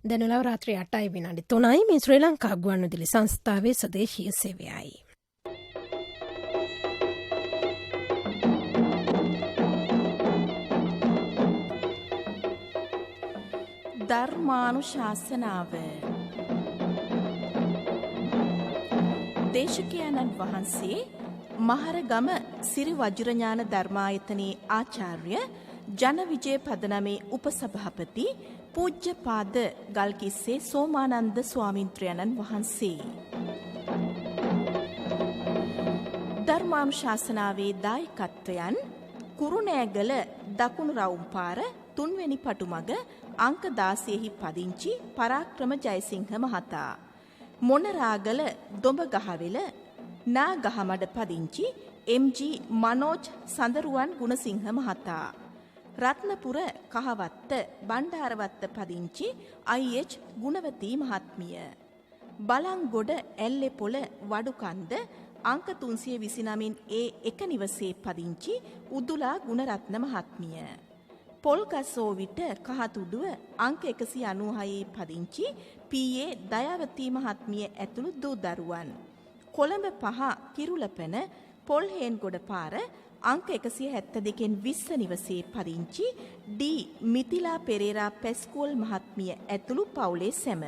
දැනලව රාත්‍රී 8යි විනාඩි 3යි මේ ශ්‍රී ලංකා ගුවන්විදුලි සංස්ථාවේ ස්වදේශීය සේවයයි. ධර්මානුශාසනාව දේශකයන්න් වහන්සේ මහරගම සිරි වජිරඥාන ධර්මායතනයේ ආචාර්ය ජනවිජය පදනමේ උපසභාපති පූජ්‍යපාද ගල්කිස්සේ සෝමානන්ද ස්වාමින්ත්‍රයන්න් වහන්සේ. ධර්මානුශාසනාවේ දායකත්වයන් කුරුණෑගල දකුණු රවුම්පාර 3 වෙනි පටුමග අංක 16 පදිංචි පරාක්‍රම ජයසිංහ මහතා. මොනරාගල දොඹගහවෙල නාගහමඩ පදිංචි එම්.ජී. මනෝජ් සඳරුවන් ගුණසිංහ මහතා. රත්නපුර කහවත්ත බණ්ඩාරවත්ත පදිංචි අයි.එච්. ගුණවතී මහත්මිය. බලංගොඩ ඇල්ලේපොළ වඩුකන්ද අංක 329 එක නිවසේ පදිංචි උදුලා ගුණරත්න මහත්මිය. පොල්ගස්සෝවිට කහතුඩුව අංක 196 පදිංචි පී.ඒ. දයාවතී මහත්මිය ඇතුළු දූ දරුවන්. කොළඹ 5 කිරුළපන පොල්හේන්ගොඩ පාර අංක 172 20 නිවසේ පදිංචි ඩී. මිතිලා පෙරේරා පැස්කෝල් මහත්මිය ඇතුළු පවුලේ සැම.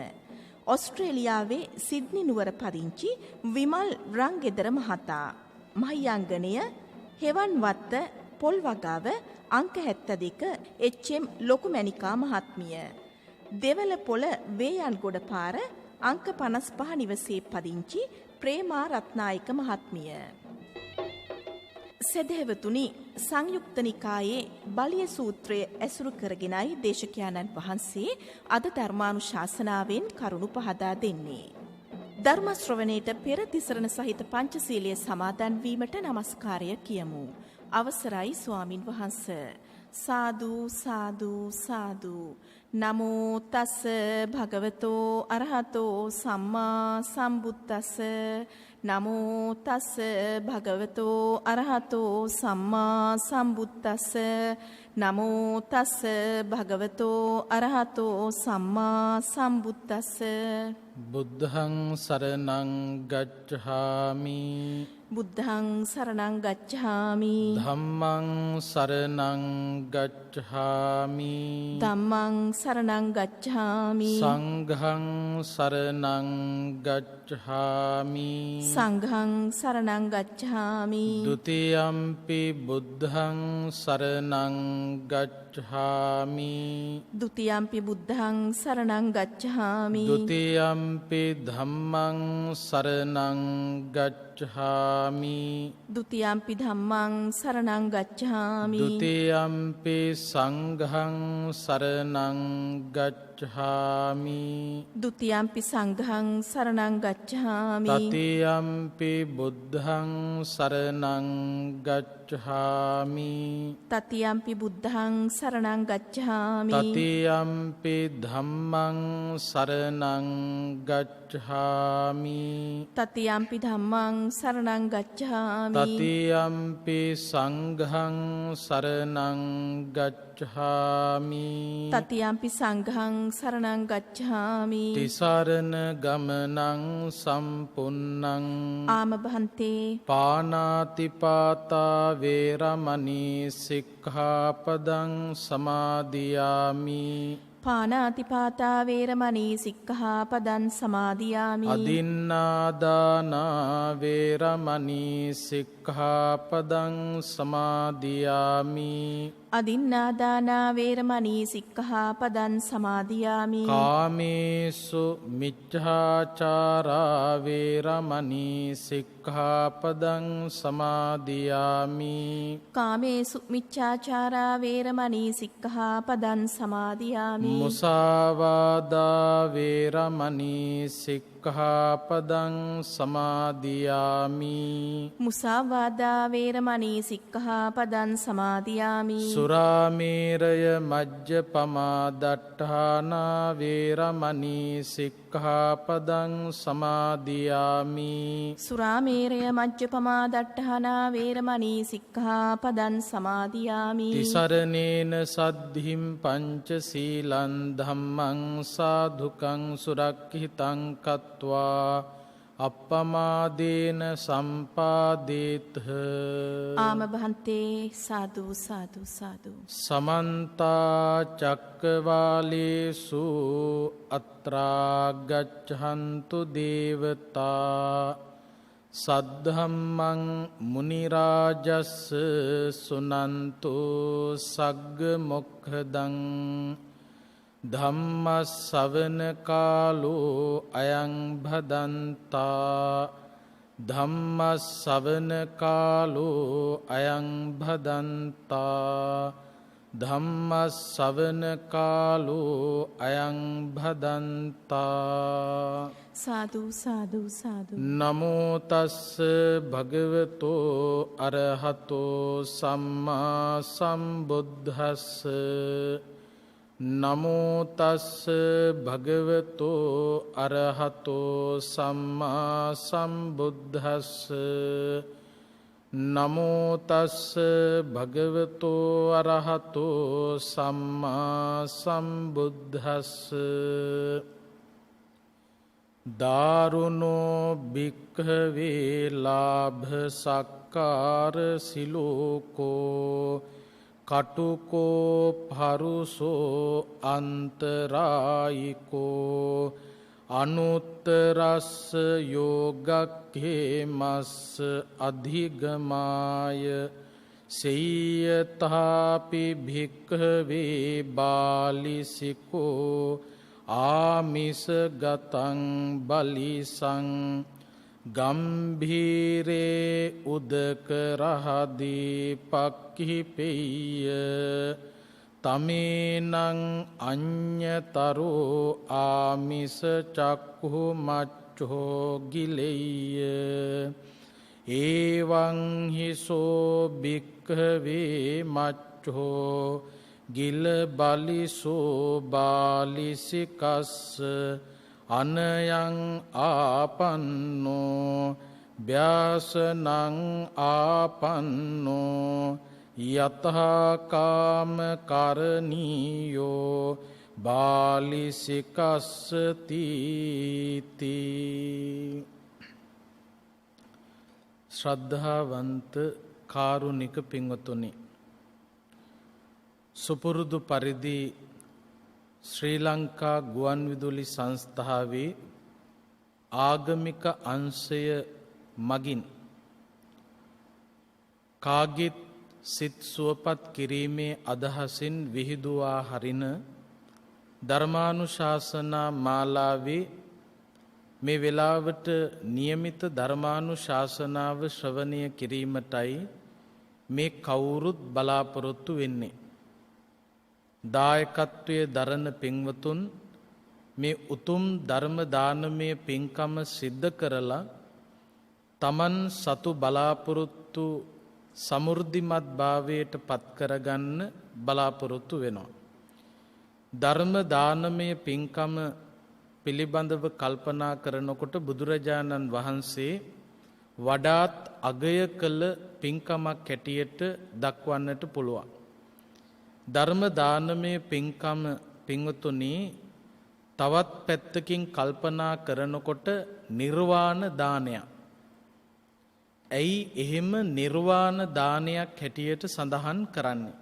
ඔස්ට්‍රේලියාවේ සිඩ්නි නුවර පදිංචි විමල් රංගෙදර මහතා. මහියංගනය හෙවන්වත්ත පොල්වගාව අංක 72 එච්.එම්. ලොකුමැණිකා මහත්මිය. දෙවලපොළ වේයන්ගොඩ පාර අංක 55 නිවසේ පදිංචි ප්‍රේමා රත්නායක මහත්මිය. සදහැවතුනි, සංයුක්ත නිකායේ බලිය සූත්‍රය ඇසුරු කරගෙනයි දේශකයන්න් වහන්සේ අද ධර්මානුශාසනාවෙන් කරුණු පහදා දෙන්නේ. ධර්ම ශ්‍රවණයට පෙර තිසරණ සහිත පංචශීලයේ සමාදන් වීමට নমස්කාරය කියමු. අවසරයි ස්වාමින් වහන්සේ. සාදු සාදු සාදු. නමෝ තස් භගවතෝ අරහතෝ සම්මා සම්බුද්දස්ස. නමෝ තස් භගවතෝ අරහතෝ සම්මා සම්බුද්දස්ස. නමෝ තස් භගවතෝ අරහතෝ සම්මා සම්බුද්දස්ස. බුද්ධං සරණං ගච්ඡාමි. බුද්ධං සරණං ගච්ඡාමි. ධම්මං සරණං ගච්ඡාමි. ධම්මං සරණං ගච්ඡාමි. සංඝං සරණං ගච්ඡාමි. සංඝං සරණං ගච්ඡාමි. ဒ ුතියම්පි බුද්ධං සරණං ගච්ඡාමි. ဒ ුතියම්පි බුද්ධං සරණං ගච්ඡාමි. ဒ ුතියම්පි ධම්මං සරණං ගච්ඡාමි. ဒ ුතියම්පි ධම්මං සරණං ගච්ඡාමි. ဒ ුතියම්පි සංඝං සරණං ගච්ඡාමි. ဒ ුතියම්පි සංඝං සරණං ගච්ඡාමි. තතියම්පි බුද්ධං සරණං ගච්ඡාමි. තතියම්පි බුද්ධං සරණං ගච්ඡාමි. තතියම්පි ධම්මං සරණං ගච්ඡාමි. තතියම්පි ධම්මං සරණං ගච්ඡාමි. තතියම්පි සංඝං සරණං ගච්ඡාමි. තතියම්පි සංඝං සරණං ගච්ඡාමි. තිසරණ ගමනං සම්පුන්නං ආම භන්තේ. පානාතිපාතා වේරමණී සික්ඛාපදං සමාදියාමි. පානාතිපාතා වේරමණී සික්ඛාපදං සමාදියාමි. අදින්නාදානා වේරමණී සික්ඛාපදං සමාදියාමි. අදින්නාදානා වේරමණී සික්ඛාපදං සමාදියාමි. කාමේසු මිච්ඡාචාරා වේරමණී සික්ඛාපදං සමාදියාමි. කාමේසු මිච්ඡාචාරා වේරමණී සික්ඛාපදං සමාදියාමි. මුසාවාදා වේරමණී සික්ඛාපදං සික්ඛාපදං සමාදියාමි. මුසාවාදා වේරමණී සික්ඛාපදං සමාදියාමි. සුරාමේරය මජ්ජපමා දට්ඨානා වේරමණී සික්ඛාපදං සමාදියාමි. සුරාමේරය මජ්ජපමා දට්ඨානා වේරමණී සික්ඛාපදං සමාදියාමි. තිසරණේන සද්ධිම් පංචශීලං ධම්මං සාධුකං සුරක්ඛිතං කତ୍වා අප්පමාදේන සම්පාදේතහ. ආම භන්තේ සාදු සාදු සාදු. සමන්ත චක්කවාලේසු අත්‍රා ගච්ඡන්තු දේවතා සද්ධම්මං මුනි රාජස්ස සුනන්තු සග්ග මොක්ඛදං ධම්ම ශ්‍රවණ කාලෝ අයං භදන්තා. ධම්ම ශ්‍රවණ කාලෝ අයං භදන්තා. ධම්ම ශ්‍රවණ කාලෝ අයං භදන්තා. සාදු සාදු සාදු. නමෝ තස්ස භගවතෝ අරහතෝ සම්මා සම්බුද්දස්ස. නමෝ තස්ස භගවතෝ අරහතෝ සම්මා සම්බුද්දස්ස. නමෝ තස්ස භගවතෝ අරහතෝ සම්මා සම්බුද්දස්ස. දාරුණෝ භික්ඛවේ ලාභ සක්කාර සිලෝකෝ කටුකෝ පරුසෝ අන්තරායිකෝ අනුත්තරස්ස යෝගක්ඛේමස්ස අධිගමාය සේයතාපි භික්ඛවේ බාලිසිකෝ ආමිස ගතං බලිසං ගම්භීරේ උදක රහදී පක්ඛිපෙය්‍ය තමේනං අඤ්ඤතරෝ ආමිස චක්ඛු මච්ඡෝ ගිලෙය්‍ය. ඒවං හිසෝ භික්ඛවේ මච්ඡෝ ගිල බලිසෝ බාලිසිකස්ස අනයං ආපන්නෝ ව්‍යාසනං ආපන්නෝ යතහාකාම කරණීයෝ බාලිසිකස්සතිති. ශ්‍රද්ධාවන්ත කාරුණික පින්වතුනි, සුපුරුදු පරිදි ශ්‍රී ලංකා ගුවන්විදුලි සංස්ථාවේ ආගමික අංශය මගින් කාගෙත් සිත් සුවපත් කිරීමේ අදහසින් විහිදුවා හරින ධර්මානුශාසනා මාලාවේ මේ වෙලාවට નિયમિત ධර්මානුශාසනාව ශ්‍රවණය කිරීමටයි මේ කවුරුත් බලාපොරොත්තු වෙන්නේ. දායකත්වයේ දරන පින්වතුන් මේ උතුම් ධර්ම දානමය පින්කම සිද්ධ කරලා තමන් සතු බලාපොරොත්තු සමෘද්ධිමත් භාවයට පත් කරගන්න බලාපොරොත්තු වෙනවා. ධර්ම දානමය පින්කම පිළිබඳව කල්පනා කරනකොට බුදුරජාණන් වහන්සේ වඩාත් අගය කළ පින්කමක් හැටියට දක්වන්නට පුළුවන්. ධර්ම දානමය පින්කම පින්වතුනි තවත් පැත්තකින් කල්පනා කරනකොට නිර්වාණ දානයක්. ඇයි එහෙම නිර්වාණ දානයක් හැටියට සඳහන් කරන්නේ?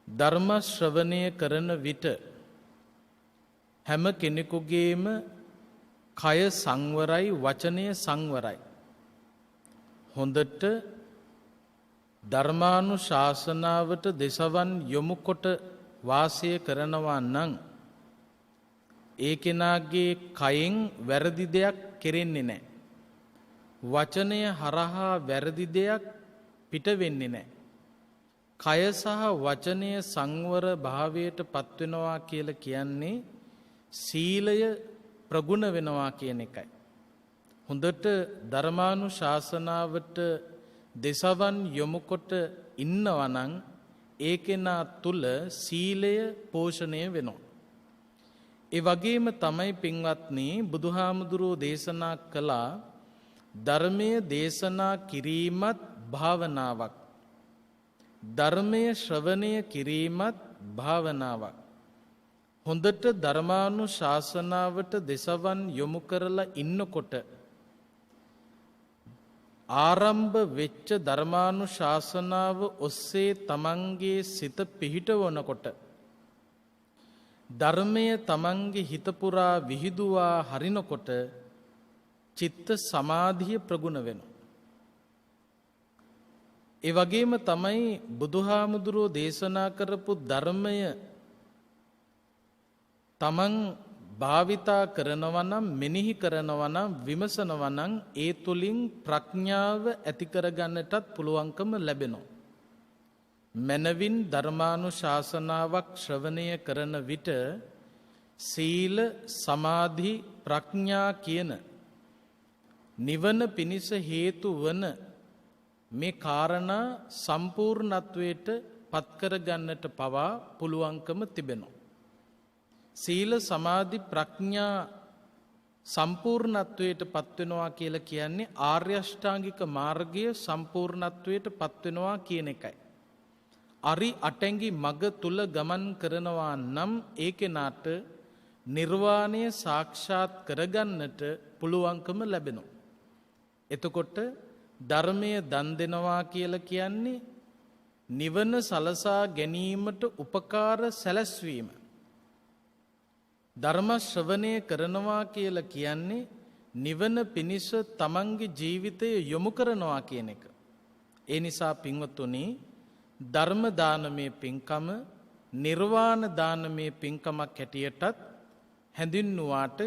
ධර්ම ශ්‍රවණය කරන විට හැම කෙනෙකුගේම කය සංවරයි, වචනය සංවරයි. හොඳට ධර්මානුශාසනාවට දෙසවන් යොමු කොට වාසය කරනවා නම් ඒ කෙනාගේ කයෙන් වැරදි දෙයක් කෙරෙන්නේ නැහැ. වචනය හරහා වැරදි දෙයක් පිට වෙන්නේ නැහැ. කය සහ වචනය සංවර භාවයට පත්වෙනවා කියලා කියන්නේ සීලය ප්‍රගුණ වෙනවා කියන එකයි. හොඳට ධර්මානු ශාසනාවට දෙසවන් යොමුකොට ඉන්නවනං ඒ කෙනා තුළ සීලය පෝෂණය වෙනවා. ඒ වගේම තමයි පින්වත්නි බුදුහාමුදුරුවෝ දේශනා කළා ධර්මය දේශනා කිරීමත් භාවනාවක්. ධර්මය ශ්‍රවණය කිරීමත් භාවනාවක්. හොඳට ධර්මානු ශාසනාවට දෙසවන් යොමු කරලා ඉන්නකොට ආරම්භ වෙච්ච ධර්මානු ශාසනාව ඔස්සේ තමන්ගේ සිත පිහිටවනකොට ධර්මය තමන්ගේ හිතපුරා විහිදුවා හරිනකොට චිත්ත සමාධිය ප්‍රගුණ වෙනවා. ඒ වගේම තමයි බුදුහාමුදුරුවෝ දේශනා කරපු ධර්මය තමන් භාවිතා කරනවා නම් මෙනෙහි කරනවා නම් විමසනවා නම් ඒ තුලින් ප්‍රඥාව ඇති කරගන්නටත් පුළුවන්කම ලැබෙනවා. මනවින් ධර්මානුශාසනාවක් ශ්‍රවණය කරන විට සීල සමාධි ප්‍රඥා කියන නිවන පිණිස හේතු වන මේ කාරණා සම්පූර්ණත්වයට පත්කර ගන්නට පවා පුළුවන්කම තිබෙනවා. සීල සමාධි ප්‍රඥා සම්පූර්ණත්වයට පත්වෙනවා කියලා කියන්නේ ආර්ය අෂ්ටාංගික මාර්ගය සම්පූර්ණත්වයට පත්වෙනවා කියන එකයි. අරි අටැඟි මග තුල ගමන් කරනවා නම් ඒ කෙනාට නිර්වාණය සාක්ෂාත් කරගන්නට පුළුවන්කම ලැබෙනවා. එතකොට ධර්මය දන් දෙනවා කියලා කියන්නේ නිවන සලසා ගැනීමට උපකාර සැලැස්වීම. ධර්ම ශ්‍රවණය කරනවා කියලා කියන්නේ නිවන පිණිස තමන්ගේ ජීවිතය යොමු කරනවා කියන එක. ඒ නිසා පින්වතුනි ධර්ම දානමය පින්කම නිර්වාණ දානමය පින්කමක් හැටියටත් හැඳින්වුවාට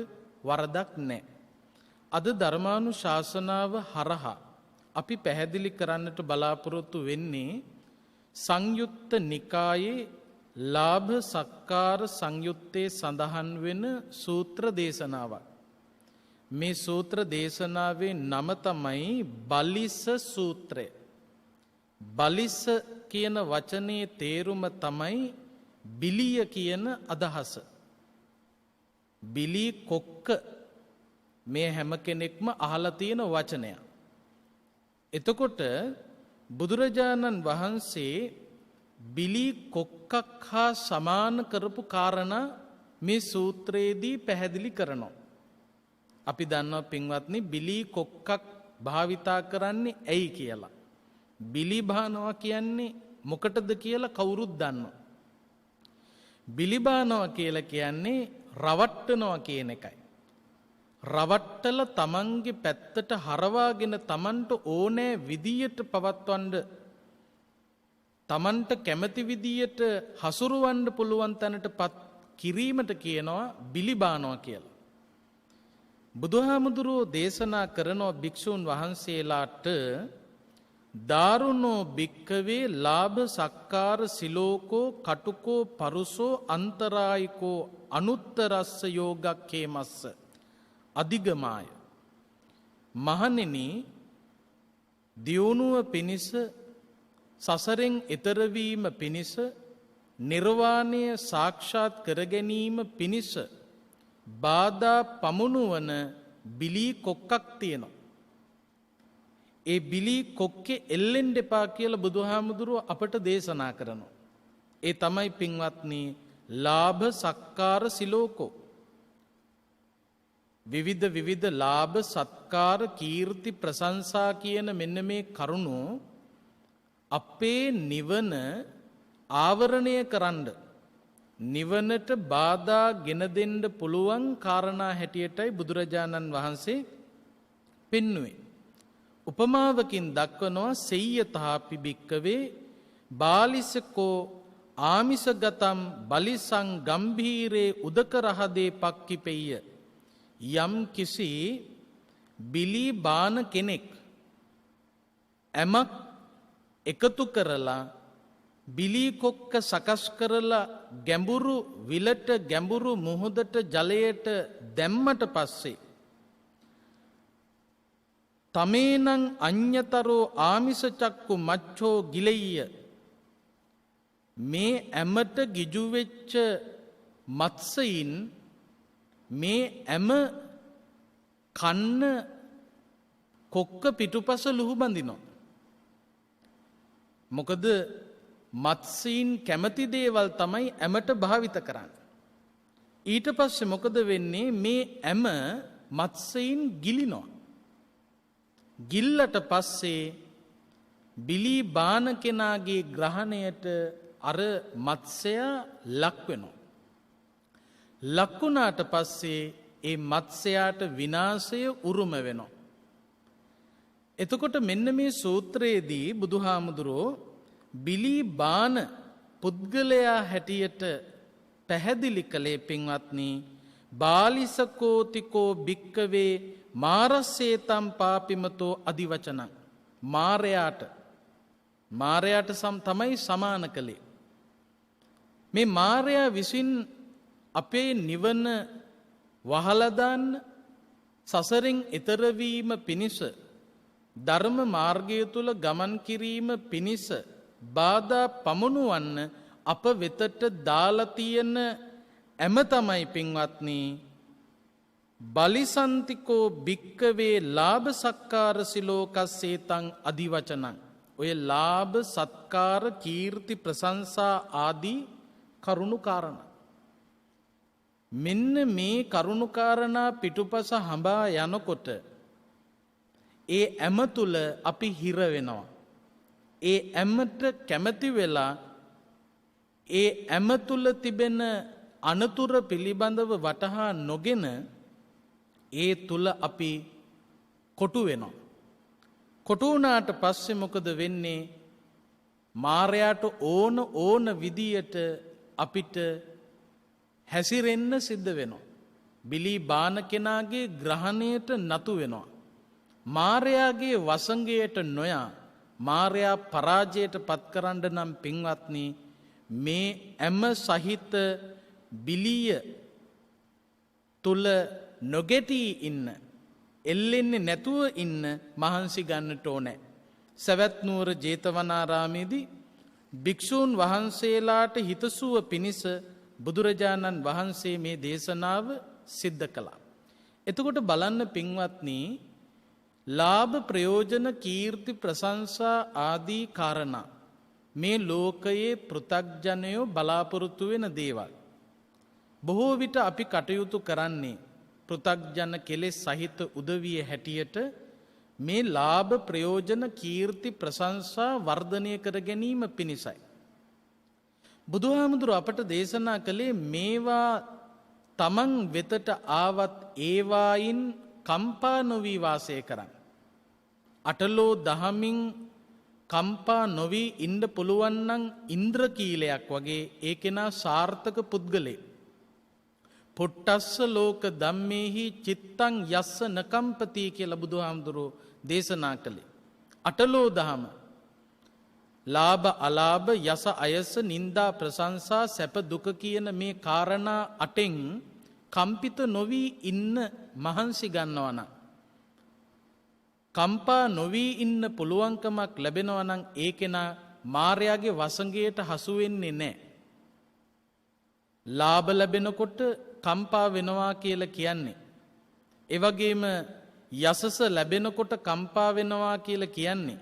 වරදක් නැහැ. අද ධර්මානුශාසනාව හරහා අපි පැහැදිලි කරන්නට බලාපොරොත්තු වෙන්නේ සංයුත්ත නිකායේ ලාභ සක්කාර සංයුත්තේ සඳහන් වෙන සූත්‍ර දේශනාවක්. මේ සූත්‍ර දේශනාවේ නම තමයි බලිස්ස සූත්‍රය. බලිස්ස කියන වචනේ තේරුම තමයි බිලිය කියන අදහස. බිලි කොක්ක මේ හැම කෙනෙක්ම අහලා තියෙන වචනයක්. එතකොට බුදුරජාණන් වහන්සේ බිලි කොක්කක් හා සමාන කරපු කාරණා මේ සූත්‍රයේදී පැහැදිලි කරනවා. අපි දන්නවා පින්වත්නි බිලි කොක්කක් භාවිතා කරන්නේ ඇයි කියලා. බිලි බානවා කියන්නේ මොකටද කියලා කවුරුත් දන්නවා. බිලි බානවා කියලා කියන්නේ රවට්ටනවා කියන එකයි. රවට්ටල තමන්ගේ පැත්තට හරවාගෙන තමන්ට ඕනෑ විදියට පවත්වන්න තමන්ට කැමති විදියට හසුරුවන්න පුළුවන් තැනට පත් කිරීමට කියනවා බිලි බානවා කියලා. බුදුහාමුදුරුවෝ දේශනා කරනවා භික්ෂූන් වහන්සේලාට දාරුණෝ භික්කවේ ලාභ සක්කාර සිලෝකෝ කටුකෝ පරුසෝ අන්තරායිකෝ අනුත්තරස්ස යෝගක්කේමස්ස අධිගමාය. මහණෙනි දියුණුව පිණිස සසරෙන් එතරවීම පිණිස නිර්වාණය සාක්ෂාත් කරගැනීම පිණිස බාධා පමුණුවන බිලි කොක්කක් තියෙනවා. ඒ බිලි කොක්කේ එල්ලෙන්න එපා කියලා බුදුහාමුදුරුවෝ අපට දේශනා කරනවා. ඒ තමයි පින්වත්නි ලාභ සක්කාර සිලෝකෝ. විවිධ ලාභ සත්කාර කීර්ති ප්‍රශංසා කියන මෙන්න මේ කරුණු අපේ නිවන ආවරණය කරන්න නිවනට බාධා ගෙන දෙන්න පුළුවන් කාරණා හැටියටයි බුදුරජාණන් වහන්සේ පෙන්වුවේ. උපමාවකින් දක්වනවා සෙය්‍යතාපි භික්කවේ බාලිසකෝ ආමිසගතම් බලිසං ගම්භීරේ උදකරහදේ පක්කිපෙය්‍ය. යම් කිසි බිලි බාන කෙනෙක් ඇමක් එකතු කරලා බිලී කොක්ක සකස් කරලා ගැඹුරු විලට ගැඹුරු මුහුදට ජලයට දැම්මට පස්සේ තමේනං අඤ්‍යතරෝ ආමිසචක්කු මච්ඡෝ ගිලෙය්‍ය මේ ඇමට ගිජුවෙච්ච මත්සයින් මේ ඇම කන්න කොක්ක පිටුපස ලුහු බඳිනවා. මොකද මත්සීන් කැමති දේවල් තමයි ඇමට භාවිත කරන්න. ඊට පස්සේ මොකද වෙන්නේ මේ ඇම මත්සයින් ගිලිනවා. ගිල්ලට පස්සේ බිලී බාන කෙනාගේ ග්‍රහණයට අර මත්සයා ලක් වෙනවා. ලක්ුණාට පස්සේ ඒ මත්සයාට විනාශය උරුම වෙනවා. එතකොට මෙන්න මේ සූත්‍රයේදී බුදුහාමුදුරෝ බිලී බාන පුද්ගලයා හැටියට පැහැදිලි කළේ පින්වත්නි බාලිසකෝතිකෝ භික්කවේ මාරස්සේතම් පාපිමතෝ අදිවචනං මාරයාට තමයි සමාන කළේ. මේ මාරයා විසින් අපේ නිවන වහලදාන්න සසරෙන් එතරවීම පිණිස ධර්ම මාර්ගය තුළ ගමන් කිරීම පිණිස බාධා පමුණුවන්න අප වෙතට දාලා තියෙන ඇම තමයි පින්වත්නි බලිසන්තිකෝ භික්කවේ ලාභ සක්කාර සිලෝකස්සේතං අදිවචනං. ඔය ලාභ සත්කාර කීර්ති ප්‍රශංසා ආදී කරුණු කාරණා. මෙන්න මේ කරුණු කාරණා පිටුපස හඹා යනකොට ඒ ඇම තුල අපි හිර වෙනවා. ඒ ඇමට කැමති වෙලා ඒ ඇම තුල තිබෙන අනතුර පිළිබඳව වටහා නොගෙන ඒ තුල අපි කොටු වෙනවා. කොටු වුණාට පස්සේ මොකද වෙන්නේ? මාරයාට ඕන විදියට අපිට හැසිරෙන්න සිද්ධ වෙනවා. බිලී බාන කෙනාගේ ග්‍රහණයට නතු වෙනවා. මාරයාගේ වසඟයට නොයා මාරයා පරාජයට පත් කරන්න නම් පින්වත්නි මේ ඇම සහිත බිලිය තුල නොගැටී ඉන්න එල්ලෙන්නේ නැතුව ඉන්න මහන්සි ගන්නට ඕනේ. සවැත් නුවර ජේතවනාරාමේදී භික්ෂූන් වහන්සේලාට හිතසුව පිණිස බුදුරජාණන් වහන්සේ මේ දේශනාව සිද්ධ කළා. එතකොට බලන්න පින්වත්නි ලාභ ප්‍රයෝජන කීර්ති ප්‍රශංසා ආදී කාරණා මේ ලෝකයේ පෘථග්ජනයෝ බලාපොරොත්තු වෙන දේවල්. බොහෝ විට අපි කටයුතු කරන්නේ පෘථග්ජන කෙලෙස් සහිත උදවිය හැටියට මේ ලාභ ප්‍රයෝජන කීර්ති ප්‍රශංසා වර්ධනය කර ගැනීම පිණිසයි. බුදුහාමුදුරුවෝ අපට දේශනා කළේ මේවා තමන් වෙතට ආවත් ඒවායින් කම්පා නොවී වාසය කරන්න. අටලෝ දහමින් කම්පා නොවී ඉන්න පුළුවන් නම් ඉන්ද්‍රකීලයක් වගේ ඒ කෙනා සාර්ථක පුද්ගලෙක්. පොට්ටස්ස ලෝක ධම්මේහි චිත්තං යස්ස නකම්පති කියලා බුදුහාමුදුරුවෝ දේශනා කළේ. අටලෝ දහම ලාභ අලාභ යස අයස නින්දා ප්‍රශංසා සැප දුක කියන මේ කාරණා අටෙන් කම්පිත නොවී ඉන්න මහන්සි ගන්නවා නම් කම්පා නොවී ඉන්න පුළුවන්කමක් ලැබෙනවා නම් ඒ කෙනා මායාවේ වසඟයට හසු වෙන්නේ නැහැ. ලාභ ලැබෙනකොට කම්පා වෙනවා කියලා කියන්නේ. ඒ වගේම යසස ලැබෙනකොට කම්පා වෙනවා කියලා කියන්නේ.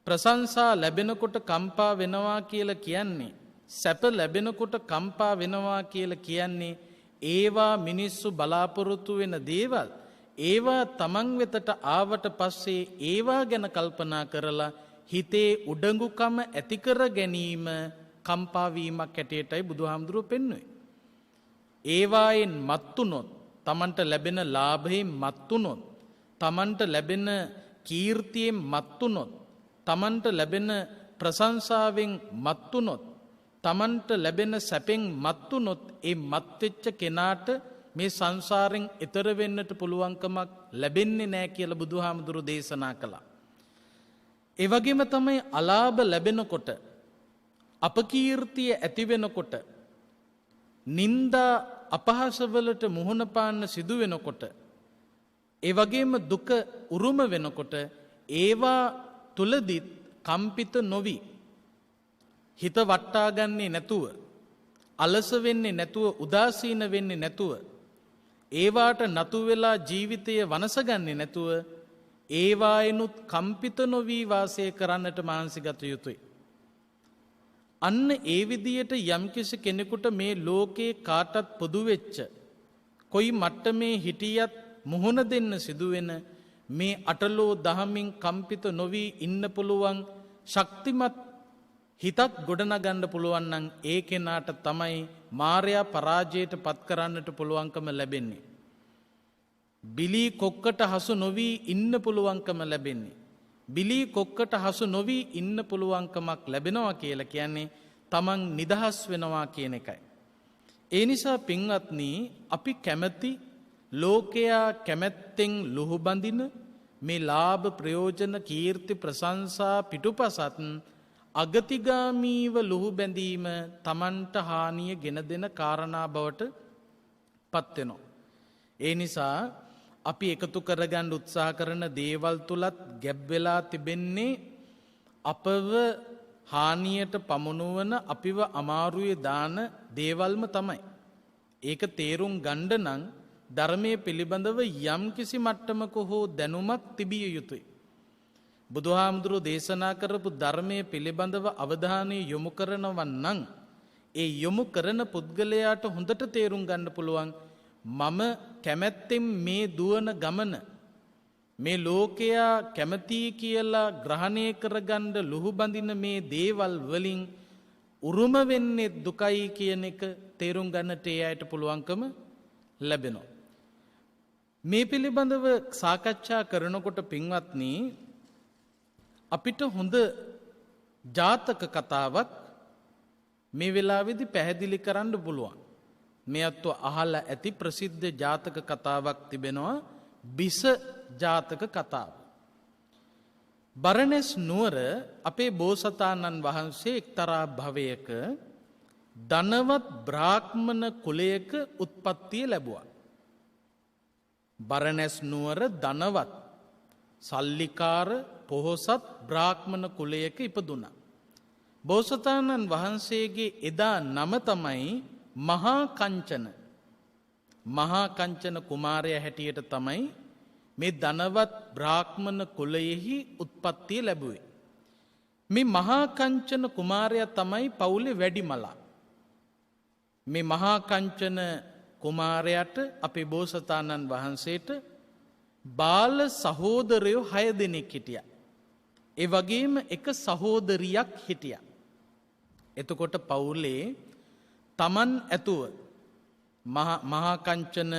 ප්‍රශංසා ලැබෙනකොට කම්පා වෙනවා කියලා කියන්නේ. සැප ලැබෙනකොට කම්පා වෙනවා කියලා කියන්නේ. ඒවා මිනිස්සු බලාපොරොත්තු වෙන දේවල්. ඒවා තමන් වෙතට ආවට පස්සේ ඒවා ගැන කල්පනා කරලා හිතේ උඩඟුකම ඇති කර ගැනීම කම්පා වීමක් හැටියටයි බුදුහාමුදුරුවෝ පෙන්වන්නේ. ඒවායින් මත්තුනොත් තමන්ට ලැබෙන ලාභයෙන් මත්තුනොත් තමන්ට ලැබෙන කීර්තියෙන් මත්තුනොත් තමන්ට ලැබෙන ප්‍රශංසාවෙන් මත්තුනොත් තමන්ට ලැබෙන සැපෙන් මත්තුනොත් ඒ මත්වෙච්ච කෙනාට මේ සංසාරෙන් එතර වෙන්නට පුළුවන්කමක් ලැබෙන්නේ නැහැ කියලා බුදුහාමුදුරුවෝ දේශනා කළා. ඒ වගේම තමයි අලාභ ලැබෙනකොට අපකීර්තිය ඇති වෙනකොට නින්දා අපහාසවලට මුහුණ පාන්න සිදු වෙනකොට ඒ වගේම දුක උරුම වෙනකොට ඒවා තුලදිත් කම්පිත නොවි හිත වට්ටාගන්නේ නැතුව අලස වෙන්නේ නැතුව උදාසීන වෙන්නේ නැතුව ඒවාට නතු වෙලා ජීවිතය වනසගන්නේ නැතුව ඒවායිනුත් කම්පිත නොවී වාසය කරන්නට මහන්සි ගත යුතුයි. අන්න ඒ විදියට යම්කිසි කෙනෙකුට මේ ලෝකේ කාටත් පොදු වෙච්ච කොයි මට්ටමේ හිටියත් මුහුණ දෙන්න සිදුවෙන මේ අටලෝ දහමින් කම්පිත නොවී ඉන්න පුළුවන් ශක්තිමත් හිතක් ගොඩනගන්න පුළුවන් නම් ඒ කෙනාට තමයි මාරයා පරාජයට පත් කරන්නට පුළුවන්කම ලැබෙන්නේ. බිලී කොක්කට හසු නොවී ඉන්න පුළුවන්කම ලැබෙන්නේ. බිලී කොක්කට හසු නොවී ඉන්න පුළුවන්කමක් ලැබෙනවා කියලා කියන්නේ තමන් නිදහස් වෙනවා කියන එකයි. ඒ නිසා පින්වත්නි අපි කැමති ලෝකයා කැමැත්තෙන් ලුහු බඳින මේ ලාභ ප්‍රයෝජන කීර්ති ප්‍රශංසා පිටුපසත් අගතිගාමීව ලුහු බැඳීම තමන්ට හානිය ගෙන දෙන කාරණා බවට පත්වෙනවා. ඒ නිසා අපි එකතු කරගන්න උත්සාහ කරන දේවල් තුලත් ගැබ් වෙලා තිබෙන්නේ අපව හානියට පමුණුවන අපිව අමාරුවේ දාන දේවල්ම තමයි. ඒක තේරුම් ගන්න නම් ධර්මයේ පිළිබඳව යම්කිසි මට්ටමක හෝ දැනුමක් තිබිය යුතුයි. බුදුහාමුදුරුවෝ දේශනා කරපු ධර්මයේ පිළිබඳව අවධානය යොමු කරනවා නම් ඒ යොමු කරන පුද්ගලයාට හොඳට තේරුම් ගන්න පුළුවන් මම කැමැත්තෙන් මේ දුවන ගමන මේ ලෝකයා කැමති කියලා ග්‍රහණය කරගන්න ලුහු බඳින මේ දේවල් වලින් උරුම වෙන්නේ දුකයි කියන එක තේරුම් ගන්නට ඒ අයට පුළුවන්කම ලැබෙනවා. මේ පිළිබඳව සාකච්ඡා කරනකොට පින්වත්නි අපිට හොඳ ජාතක කතාවක් මේ වෙලාවේදී පැහැදිලි කරන්න පුළුවන්. මේ අත්ව අහලා ඇති ප්‍රසිද්ධ ජාතක කතාවක් තිබෙනවා බිස ජාතක කතාව. බරණැස් නුවර අපේ බෝසතාණන් වහන්සේ එක්තරා භවයක ධනවත් බ්‍රාහ්මණ කුලයක උත්පත්තිය ලැබුවා. බරණැස් නුවර ධනවත් සල්ලිකාර පොහොසත් බ්‍රාහ්මණ කුලයක ඉපදුනා. බෝසතාණන් වහන්සේගේ එදා නම තමයි මහා කංචන. මහා කංචන කුමාරයා හැටියට තමයි මේ ධනවත් බ්‍රාහ්මණ කුලයෙහි උත්පත්තිය ලැබුවේ. මේ මහා කංචන කුමාරයා තමයි පවුලේ වැඩිමලා. මේ මහා කංචන කුමාරයාට අපේ බෝසතාණන් වහන්සේට බාල සහෝදරයෝ 6 දෙනෙක් හිටියා. ඒ වගේම එක සහෝදරියක් හිටියා. එතකොට පවුලේ තමන් ඇතුව මහා කංචන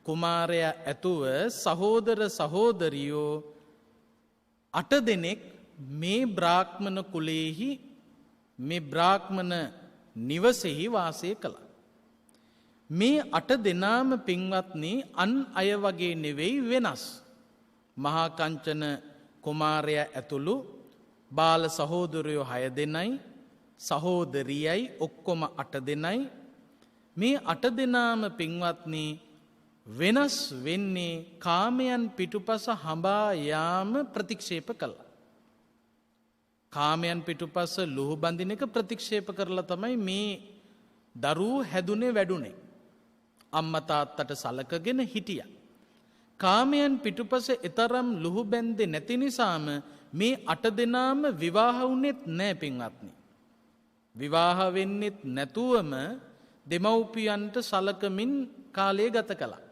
කුමාරයා ඇතුව සහෝදර සහෝදරියෝ 8 දෙනෙක් මේ බ්‍රාහ්මණ කුලයේහි මේ බ්‍රාහ්මණ නිවසේහි වාසය කළා. මේ 8 දෙනාම පින්වත්නි අන් අය වගේ නෙවෙයි වෙනස්. මහා කංචන කුමාරයා ඇතුළු බාල සහෝදරයෝ 6 දෙනයි සහෝදරියයි ඔක්කොම 8 දෙනයි. මේ 8 දෙනාම පින්වත්නි වෙනස් වෙන්නේ කාමයන් පිටුපස හඹා යාම ප්‍රතික්ෂේප කළා. කාමයන් පිටුපස ලුහු බඳින එක ප්‍රතික්ෂේප කරලා තමයි මේ දරුවෝ හැදුනේ වැඩුනේ. අම්මා තාත්තට සලකගෙන හිටියා. කාමයන් පිටුපස ඊතරම් ලුහු බැඳේ නැති නිසාම මේ 8 දෙනාම විවාහ වුනේත් නැහැ පින්වත්නි. විවාහ වෙන්නෙත් නැතුවම දෙමව්පියන්ට සලකමින් කාලය ගත කළා.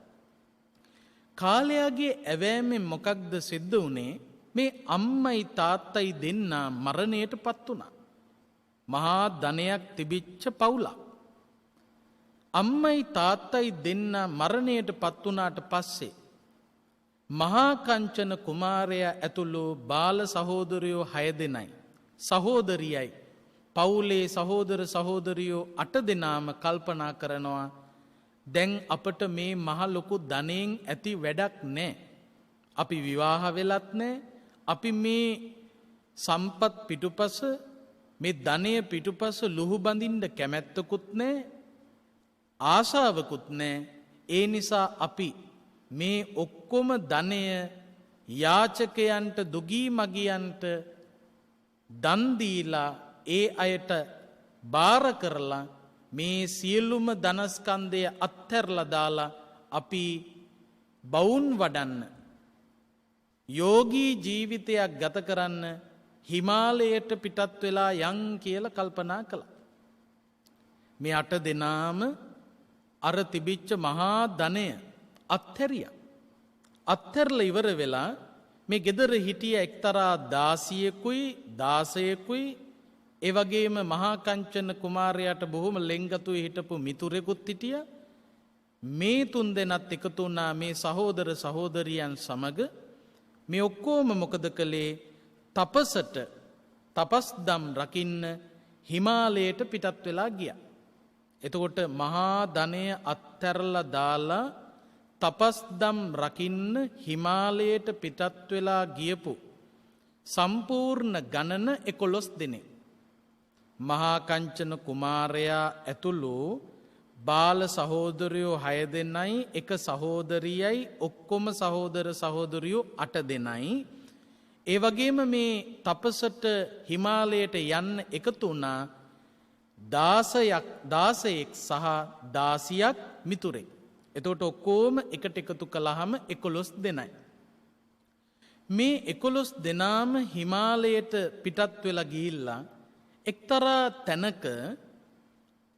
කාලයාගේ ඇවෑමෙන් මොකක්ද සිද්ධ වුනේ? මේ අම්මයි තාත්තයි දෙන්නා මරණයට පත් වුණා. මහා ධනයක් තිබිච්ච පවුලක්. අම්මයි තාත්තයි දෙන්නා මරණයට පත් වුණාට පස්සේ මහා කංචන කුමාරයා ඇතුළු බාල සහෝදරයෝ 6 දෙනයි සහෝදරියයි පවුලේ සහෝදර සහෝදරියෝ 8 දෙනාම කල්පනා කරනවා දැන් අපට මේ මහ ලොකු ධනෙන් ඇති වැඩක් නැහැ. අපි විවාහ වෙලත් නැහැ. අපි මේ සම්පත් පිටුපස මේ ධනය පිටුපස ලුහු බඳින්න කැමැත්තකුත් නෑ ආශාවකුත් නෑ. ඒ නිසා අපි මේ ඔක්කොම ධනය යාචකයන්ට දුගී මගියන්ට දන් දීලා ඒ අයට බාර කරලා මේ සියලුම ධනස්කන්ධය අත්හැරලා දාලා අපි බවුන් වඩන්න යෝගී ජීවිතයක් ගත කරන්න හිමාලයට පිටත් වෙලා යන් කියලා කල්පනා කළා. මේ 8 දෙනාම අර තිබිච්ච මහා ධනය අත්හැරියා. අත්හැරලා ඉවර වෙලා මේ ගෙදර හිටිය එක්තරා 16කුයි ඒ වගේම මහා කංචන කුමාරයාට බොහොම ලෙන්ගතුව හිටපු මිතුරෙකුත් හිටියා. මේ 3 දෙනාත් එකතු වුණා මේ සහෝදර සහෝදරියන් සමග. මේ ඔක්කොම මොකද කළේ? තපසට තපස්දම් රකින්න හිමාලයට පිටත් වෙලා ගියා. එතකොට මහා ධනය අත්හැරලා දාලා තපස්දම් රකින්න හිමාලයට පිටත් වෙලා ගියපු සම්පූර්ණ ගණන 11 දෙනෙක්. මහා කංචන කුමාරයා ඇතුළු බාල සහෝදරයෝ 6 දෙනයි එක සහෝදරියයි ඔක්කොම සහෝදර සහෝදරියෝ 8 දෙනයි. ඒ වගේම මේ තපසට හිමාලයට යන්න එකතු වුණා 16ක් සහ 16ක් මිතුරෙක්. එතකොට ඔක්කොම එකට එකතු කළාම 11 දෙනයි. මේ 11 දෙනාම හිමාලයට පිටත් වෙලා ගිහිල්ලා එක්තරා තැනක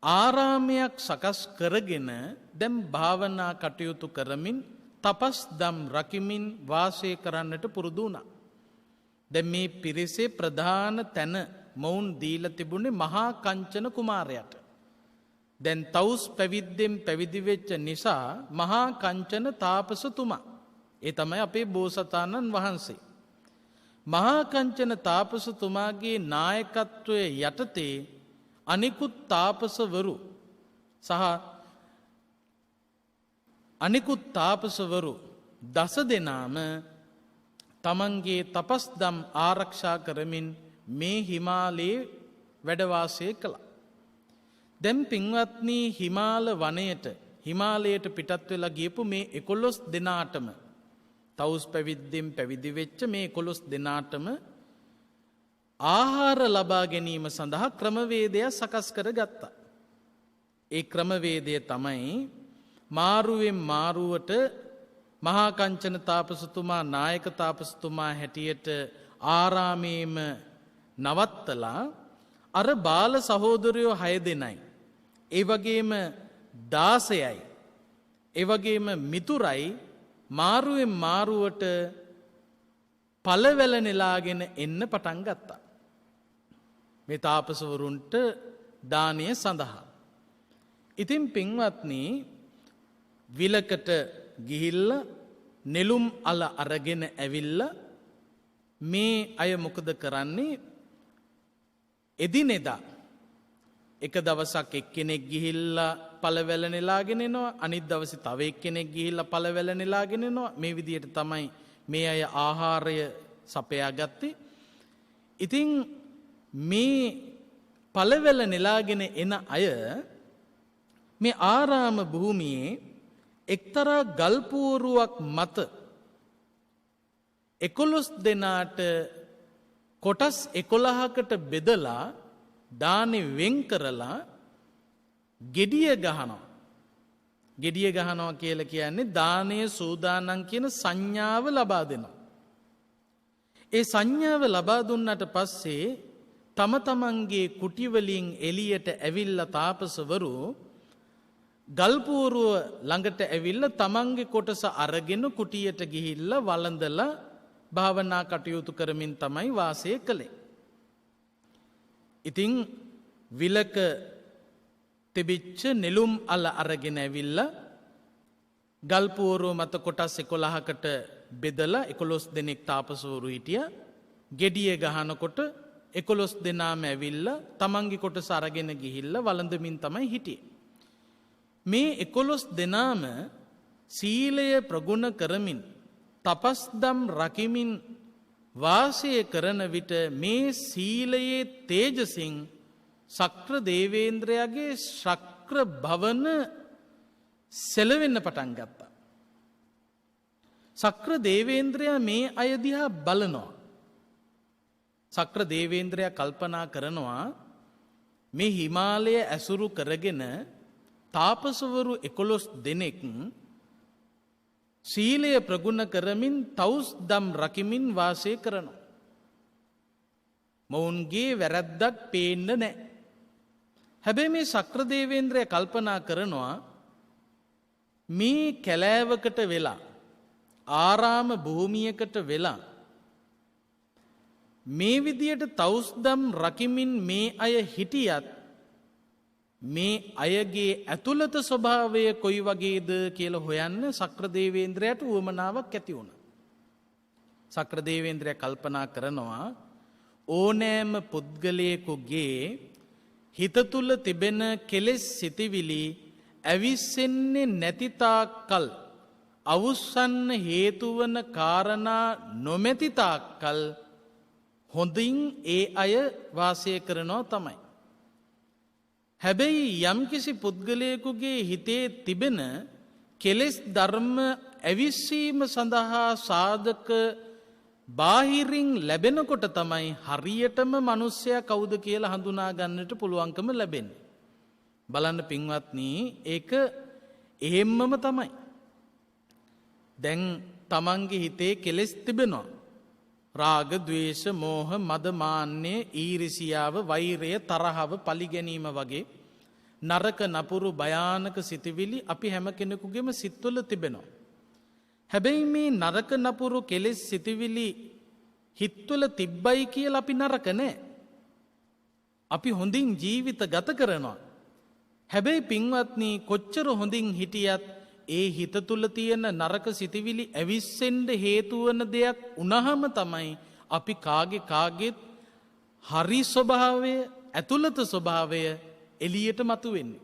ආරාමයක් සකස් කරගෙන දැන් භාවනා කටයුතු කරමින් තපස් දම් රකිමින් වාසය කරන්නට පුරුදු වුණා. දැන් මේ පිරිසේ ප්‍රධාන තැන මොවුන් දීලා තිබුණේ මහා කංචන කුමාරයාට. දැන් තවුස් පැවිද්දෙන් පැවිදි වෙච්ච නිසා මහා කංචන තාපසතුමා. ඒ තමයි අපේ බෝසතාණන් වහන්සේ. මහා කංචන තාපසතුමාගේ නායකත්වයේ යටතේ අනිකුත් තාපසවරු සහ අනිකුත් තාපසවරු 10 දෙනාම තමන්ගේ තපස්දම් ආරක්ෂා කරමින් මේ හිමාලයේ වැඩ වාසය කළා. දැන් පින්වත්නි හිමාල වනයේට හිමාලයට පිටත් වෙලා ගියපු මේ 11 දෙනාටම තවුස් පැවිද්දෙන් පැවිදි වෙච්ච මේ 11 දෙනාටම ආහාර ලබා ගැනීම සඳහා ක්‍රමවේදය සකස් කරගත්තා. ඒ ක්‍රමවේදය තමයි මාරුවෙන් මාරුවට මහා කංචන තාපසතුමා නායක තාපසතුමා හැටියට ආරාමේම නවත්තලා අර බාල සහෝදරයෝ 6 දෙනයි. ඒ වගේම 16යි. ඒ වගේම මිතුරයි මාරුවෙන් මාරුවට පළවැල නෙලාගෙන එන්න පටන් ගත්තා. මේ තාපසවරුන්ට දානය සඳහා. ඉතින් පින්වත්නි විලකට ගිහිල්ලා නෙළුම් අල අරගෙන ඇවිල්ලා මේ අය මොකද කරන්නේ? එදිනෙදා එක දවසක් එක්කෙනෙක් ගිහිල්ලා පළවැල නෙලාගෙන එනවා, අනිත් දවසේ තව එක්කෙනෙක් ගිහිල්ලා පළවැල නෙලාගෙන එනවා. මේ විදිහට තමයි මේ අය ආහාරය සපයා ගත්තේ. ඉතින් මේ පළවැල නෙලාගෙන එන අය මේ ආරාම භූමියේ එක්තරා ගල්පුවරුවක් මත 11 දෙනාට කොටස් 11කට බෙදලා දානේ වෙන් කරලා gediya ගහනවා. gediya ගහනවා කියලා කියන්නේ දානයේ සූදානම් කියන සංඥාව ලබා දෙනවා. ඒ සංඥාව ලබා දුන්නට පස්සේ තම තමන්ගේ කුටි වලින් එළියට ඇවිල්ලා තාපසවරු ගල්පුවරුව ළඟට ඇවිල්ලා තමන්ගේ කොටස අරගෙන කුටියට ගිහිල්ලා වළඳලා භාවනා කටයුතු කරමින් තමයි වාසය කළේ. ඉතින් විලක තිබිච්ච නෙළුම් අල අරගෙන ඇවිල්ලා ගල්පුවරුව මත කොටස් 11කට බෙදලා 11 දෙනෙක් තාපසවරු හිටියා. gediya ගහනකොට 11 දෙනාම ඇවිල්ලා තමන්ගේ කොටස අරගෙන ගිහිල්ලා වළඳමින් තමයි හිටියේ. මේ 11 දෙනාම සීලය ප්‍රගුණ කරමින් තපස්දම් රකිමින් වාසය කරන විට මේ සීලයේ තේජසින් ශක්‍ර දේවේන්ද්‍රයාගේ ශක්‍ර භවන සෙලවෙන්න පටන් ගත්තා. ශක්‍ර දේවේන්ද්‍රයා මේ අය දිහා බලනවා. ශක්‍ර දේවේන්ද්‍රයා කල්පනා කරනවා මේ හිමාලය ඇසුරු කරගෙන තාපසවරු 11 දෙනෙක් සීලය ප්‍රගුණ කරමින් තවුස් දම් රකිමින් වාසය කරනවා. මොවුන්ගේ වැරැද්දක් පේන්න නැහැ. හැබැයි මේ ශක්‍ර දේවේන්ද්‍රයා කල්පනා කරනවා මේ කැලෑවකට වෙලා ආරාම භූමියකට වෙලා මේ විදියට තවුස්දම් රකිමින් මේ අය හිටියත් මේ අයගේ ඇතුළත ස්වභාවය කොයි වගේද කියලා හොයන්න ශක්‍ර දේවේන්ද්‍රයාට උවමනාවක් ඇති වුණා. ශක්‍ර දේවේන්ද්‍රයා කල්පනා කරනවා ඕනෑම පුද්ගලයෙකුගේ හිත තුල තිබෙන කෙලෙස් සිතිවිලි ඇවිස්සෙන්නේ නැති තාක්කල් අවුස්සන්න හේතු වන කාරණා නොමැති තාක්කල් හොඳින් ඒ අය වාසය කරනවා තමයි. හැබැයි යම්කිසි පුද්ගලයෙකුගේ හිතේ තිබෙන කෙලෙස් ධර්ම ඇවිස්සීම සඳහා සාධක බාහිරින් ලැබෙනකොට තමයි හරියටම මිනිස්සයා කවුද කියලා හඳුනා ගන්නට පුළුවන්කම ලැබෙන්නේ. බලන්න පින්වත්නි, ඒක එහෙම්මම තමයි. දැන් තමන්ගේ හිතේ කෙලෙස් තිබෙනවා. රාග, ద్వේෂ, මෝහ, මද, මාන්නය, ඊරිසියාව, වෛරය, තරහව, පලිගැනීම වගේ නරක නපුරු භයානක සිතිවිලි අපි හැම කෙනෙකුගේම සිත්වල තිබෙනවා. හැබැයි මේ නරක නපුරු කෙලෙස් සිතිවිලි හිත්වල තිබ්බයි කියලා අපි නරක නෑ. අපි හොඳින් ජීවිත ගත කරනවා. හැබැයි පින්වත්නි, කොච්චර හොඳින් හිටියත් ඒ හිත තුල තියෙන නරක සිතිවිලි ඇවිස්සෙන්න හේතු වන දෙයක් උනහම තමයි අපි කාගෙත් හරි ස්වභාවය, ඇතුළත ස්වභාවය එළියට මතුවෙන්නේ.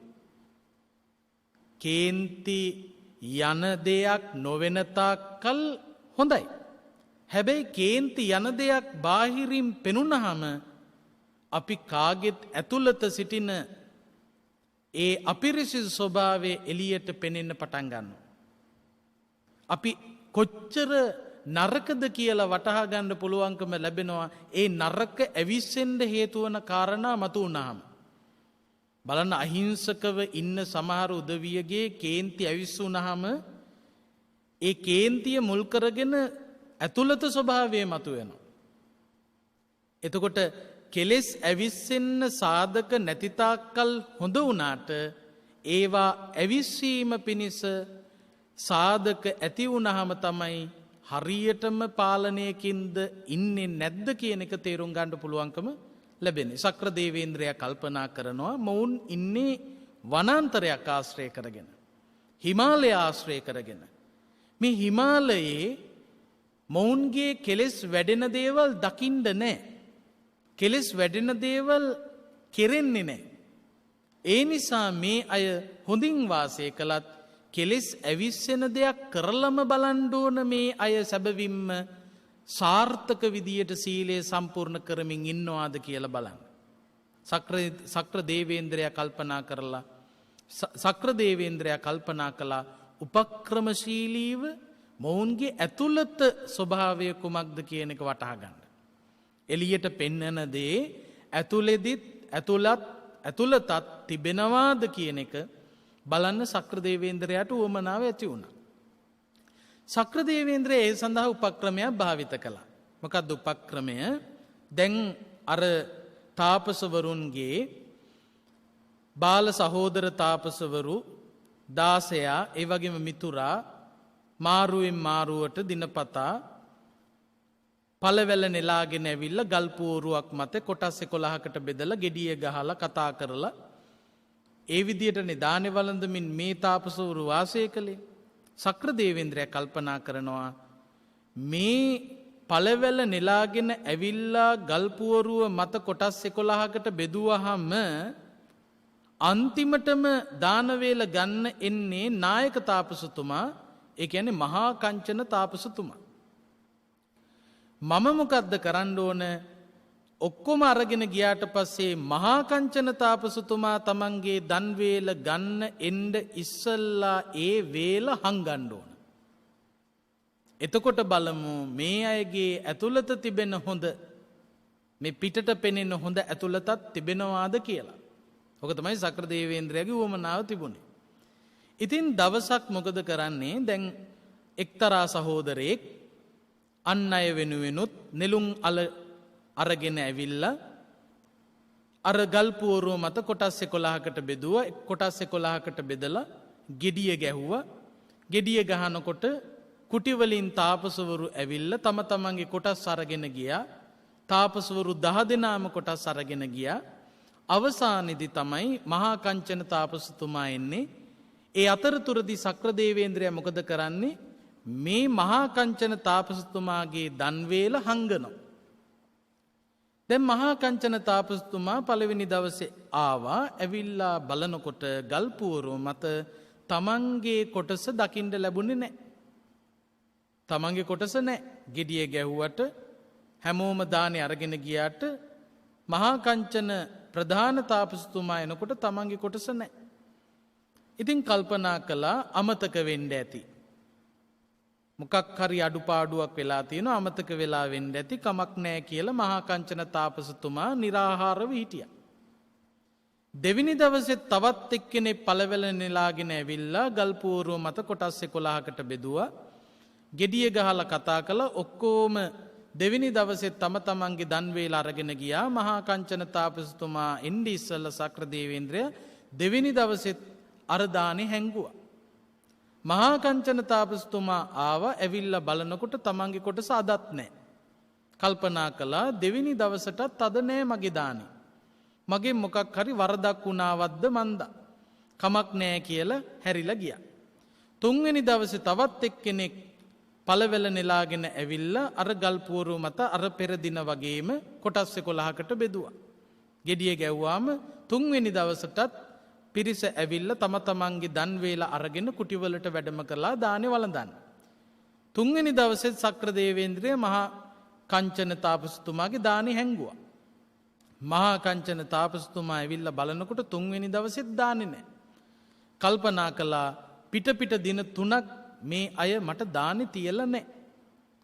කේන්ති යන දෙයක් නොවෙන තාක්කල් හොඳයි. හැබැයි කේන්ති යන දෙයක් බාහිරින් පෙනුනහම අපි කාගෙත් ඇතුළත සිටින ඒ අපිරිසිදු ස්වභාවය එළියට පෙනෙන්න පටන් ගන්නවා. අපි කොච්චර නරකද කියලා වටහා ගන්න පුළුවන්කම ලැබෙනවා ඒ නරක ඇවිස්සෙන්න හේතු වන කාරණා මතු වුණාම. බලන්න, අහිංසකව ඉන්න සමහර උදවියගේ කේන්ති ඇවිස්සුනහම ඒ කේන්තිය මුල් කරගෙන ඇතුළත ස්වභාවය මතුවෙනවා. එතකොට කෙලෙස් ඇවිස්සෙන්න සාධක නැති තාක්කල් හොඳ වුණාට ඒවා ඇවිස්සීම පිණිස සාධක ඇති වුණාම තමයි හරියටම පාලනයකින්ද ඉන්නේ නැද්ද කියන එක තේරුම් ගන්න පුළුවන්කම ලැබෙන්නේ. ශක්‍ර දේවේන්ද්‍රයා කල්පනා කරනවා මොවුන් ඉන්නේ වනාන්තරයක් ආශ්‍රය කරගෙන, හිමාලය ආශ්‍රය කරගෙන. මේ හිමාලයේ මොවුන්ගේ කෙලෙස් වැඩෙන දේවල් දකින්න නැහැ. කෙලෙස් වැඩෙන දේවල් කෙරෙන්නේ නැහැ. ඒ නිසා මේ අය හොඳින් වාසය කළත් කෙලෙස් ඇවිස්සෙන දෙයක් කරලම බලන්න ඕන මේ අය සැබවින්ම සාර්ථක විදියට සීලය සම්පූර්ණ කරමින් ඉන්නවාද කියලා බලන්න. ශක්‍ර දේවේන්ද්‍රයා කල්පනා කළා උපක්‍රමශීලීව මොවුන්ගේ ඇතුළත ස්වභාවය කුමක්ද කියන එක වටහා ගන්න. එළියට පෙන්වන දේ ඇතුළතත් තිබෙනවාද කියන එක බලන්න ශක්‍ර දේවේන්ද්‍රයාට උවමනාව ඇති වුණා. ශක්‍ර දේවේන්ද්‍රය ඒ සඳහා උපක්‍රමයක් භාවිත කළා. මොකක්ද උපක්‍රමය? දැන් අර තාපසවරුන්ගේ බාල සහෝදර තාපසවරු 16 ඒ වගේම මිතුරා මාරුවෙන් මාරුවට දිනපතා පළවැල නෙලාගෙන ඇවිල්ලා ගල් පුවරුවක් මත කොටස් 11කට බෙදලා gediye ගහලා කතා කරලා ඒ විදියට නිදානේ වළඳමින් මේ තාපසවරු වාසය කළේ. ශක්‍ර දේවේන්ද්‍රයා කල්පනා කරනවා මේ පළවැල නෙලාගෙන ඇවිල්ලා ගල් පුවරුව මත කොටස් 11කට බෙදුවහම අන්තිමටම දාන වේල ගන්න එන්නේ නායක තාපසතුමා, ඒ කියන්නේ මහා කංචන තාපසතුමා. මම මොකද්ද කරන්න ඕන? ඔක්කොම අරගෙන ගියාට පස්සේ මහා කංචන තාපසතුමා තමන්ගේ දන් වේල ගන්න එන්න ඉස්සල්ලා ඒ වේල හංගන්න ඕන. එතකොට බලමු මේ අයගේ ඇතුළත තිබෙන හොඳ මේ පිටට පෙනෙන හොඳ ඇතුළතත් තිබෙනවාද කියලා. ඔක තමයි සක්‍ර දේවේන්ද්‍රයාගේ උවමනාව තිබුණේ. ඉතින් දවසක් මොකද කරන්නේ? දැන් එක්තරා සහෝදරයෙක් අන් අය වෙනුවෙනුත් නෙළුම් අල අරගෙන ඇවිල්ලා අර ගල්පුවරුව මත කොටස් 11කට බෙදුවා. කොටස් 11කට බෙදලා gediya ගැහුවා. gediya ගහනකොට කුටි වලින් තාපසවරු ඇවිල්ලා තම තමන්ගේ කොටස් අරගෙන ගියා. තාපසවරු 10 දෙනාම කොටස් අරගෙන ගියා. අවසානයේදී තමයි මහා කංචන තාපසතුමා එන්නේ. ඒ අතරතුරදී සක්‍ර දේවේන්ද්‍රයා මොකද කරන්නේ? මේ මහා කංචන තාපසතුමාගේ දන් වේල හංගනවා. දැන් මහා කංචන තාපසතුමා පළවෙනි දවසේ ආවා. ඇවිල්ලා බලනකොට ගල්පුවරුව මත තමන්ගේ කොටස දකින්න ලැබුණේ නැහැ. තමන්ගේ කොටස නැහැ. gediya ගැහුවට හැමෝම දානේ අරගෙන ගියාට මහා කංචන ප්‍රධාන තාපසතුමා එනකොට තමන්ගේ කොටස නැහැ. ඉතින් කල්පනා කළා අමතක වෙන්න ඇති. මොකක් හරි අඩුපාඩුවක් වෙලා තියෙනවා, අමතක වෙලා වෙන්න ඇති, කමක් නැහැ කියලා මහා කංචන තාපසතුමා निराहारව හිටියා. දෙවෙනි දවසේ තවත් එක්කෙනෙක් පළවැල නෙලාගෙන ඇවිල්ලා ගල්පුවරුව මත කොටස් 11කට බෙදුවා. gediya ගහලා කතා කළා. ඔක්කොම දෙවෙනි දවසේ තම තමන්ගේ දන් වේල අරගෙන ගියා. මහා කංචන තාපසතුමා එන්නේ ඉස්සෙල්ලා සක්‍ර දේවේන්ද්‍රයා දෙවෙනි දවසේ අර දානේ හැංගුවා. මහා කංචන තාපසතුමා ආවා. ඇවිල්ලා බලනකොට තමන්ගේ කොටස අදත් නැහැ. කල්පනා කළා දෙවෙනි දවසටත් අද නැහැ මගේ දානේ. මගේ මොකක් හරි වරදක් වුණාවද්ද මන්දා. කමක් නැහැ කියලා හැරිලා ගියා. තුන්වෙනි දවසේ තවත් එක්කෙනෙක් පළවැල නෙලාගෙන ඇවිල්ලා අර ගල්පුවරුව මත අර පෙර දින වගේම කොටස් 11කට බෙදුවා. gediya ගැව්වාම තුන්වෙනි දවසටත් පිරිස ඇවිල්ලා තම තමන්ගේ දන් වේල අරගෙන කුටිවලට වැඩම කළා දානේ වළඳන්න. තුන්වෙනි දවසේ සක්‍ර දේවේන්ද්‍රය මහා කංචන තාපසතුමාගේ දානේ හැංගුවා. මහා කංචන තාපසතුමා ඇවිල්ලා බලනකොට තුන්වෙනි දවසෙත් දානේ නැහැ. කල්පනා කළා පිට දින 3ක් මේ අය මට දානේ තියලා නැහැ.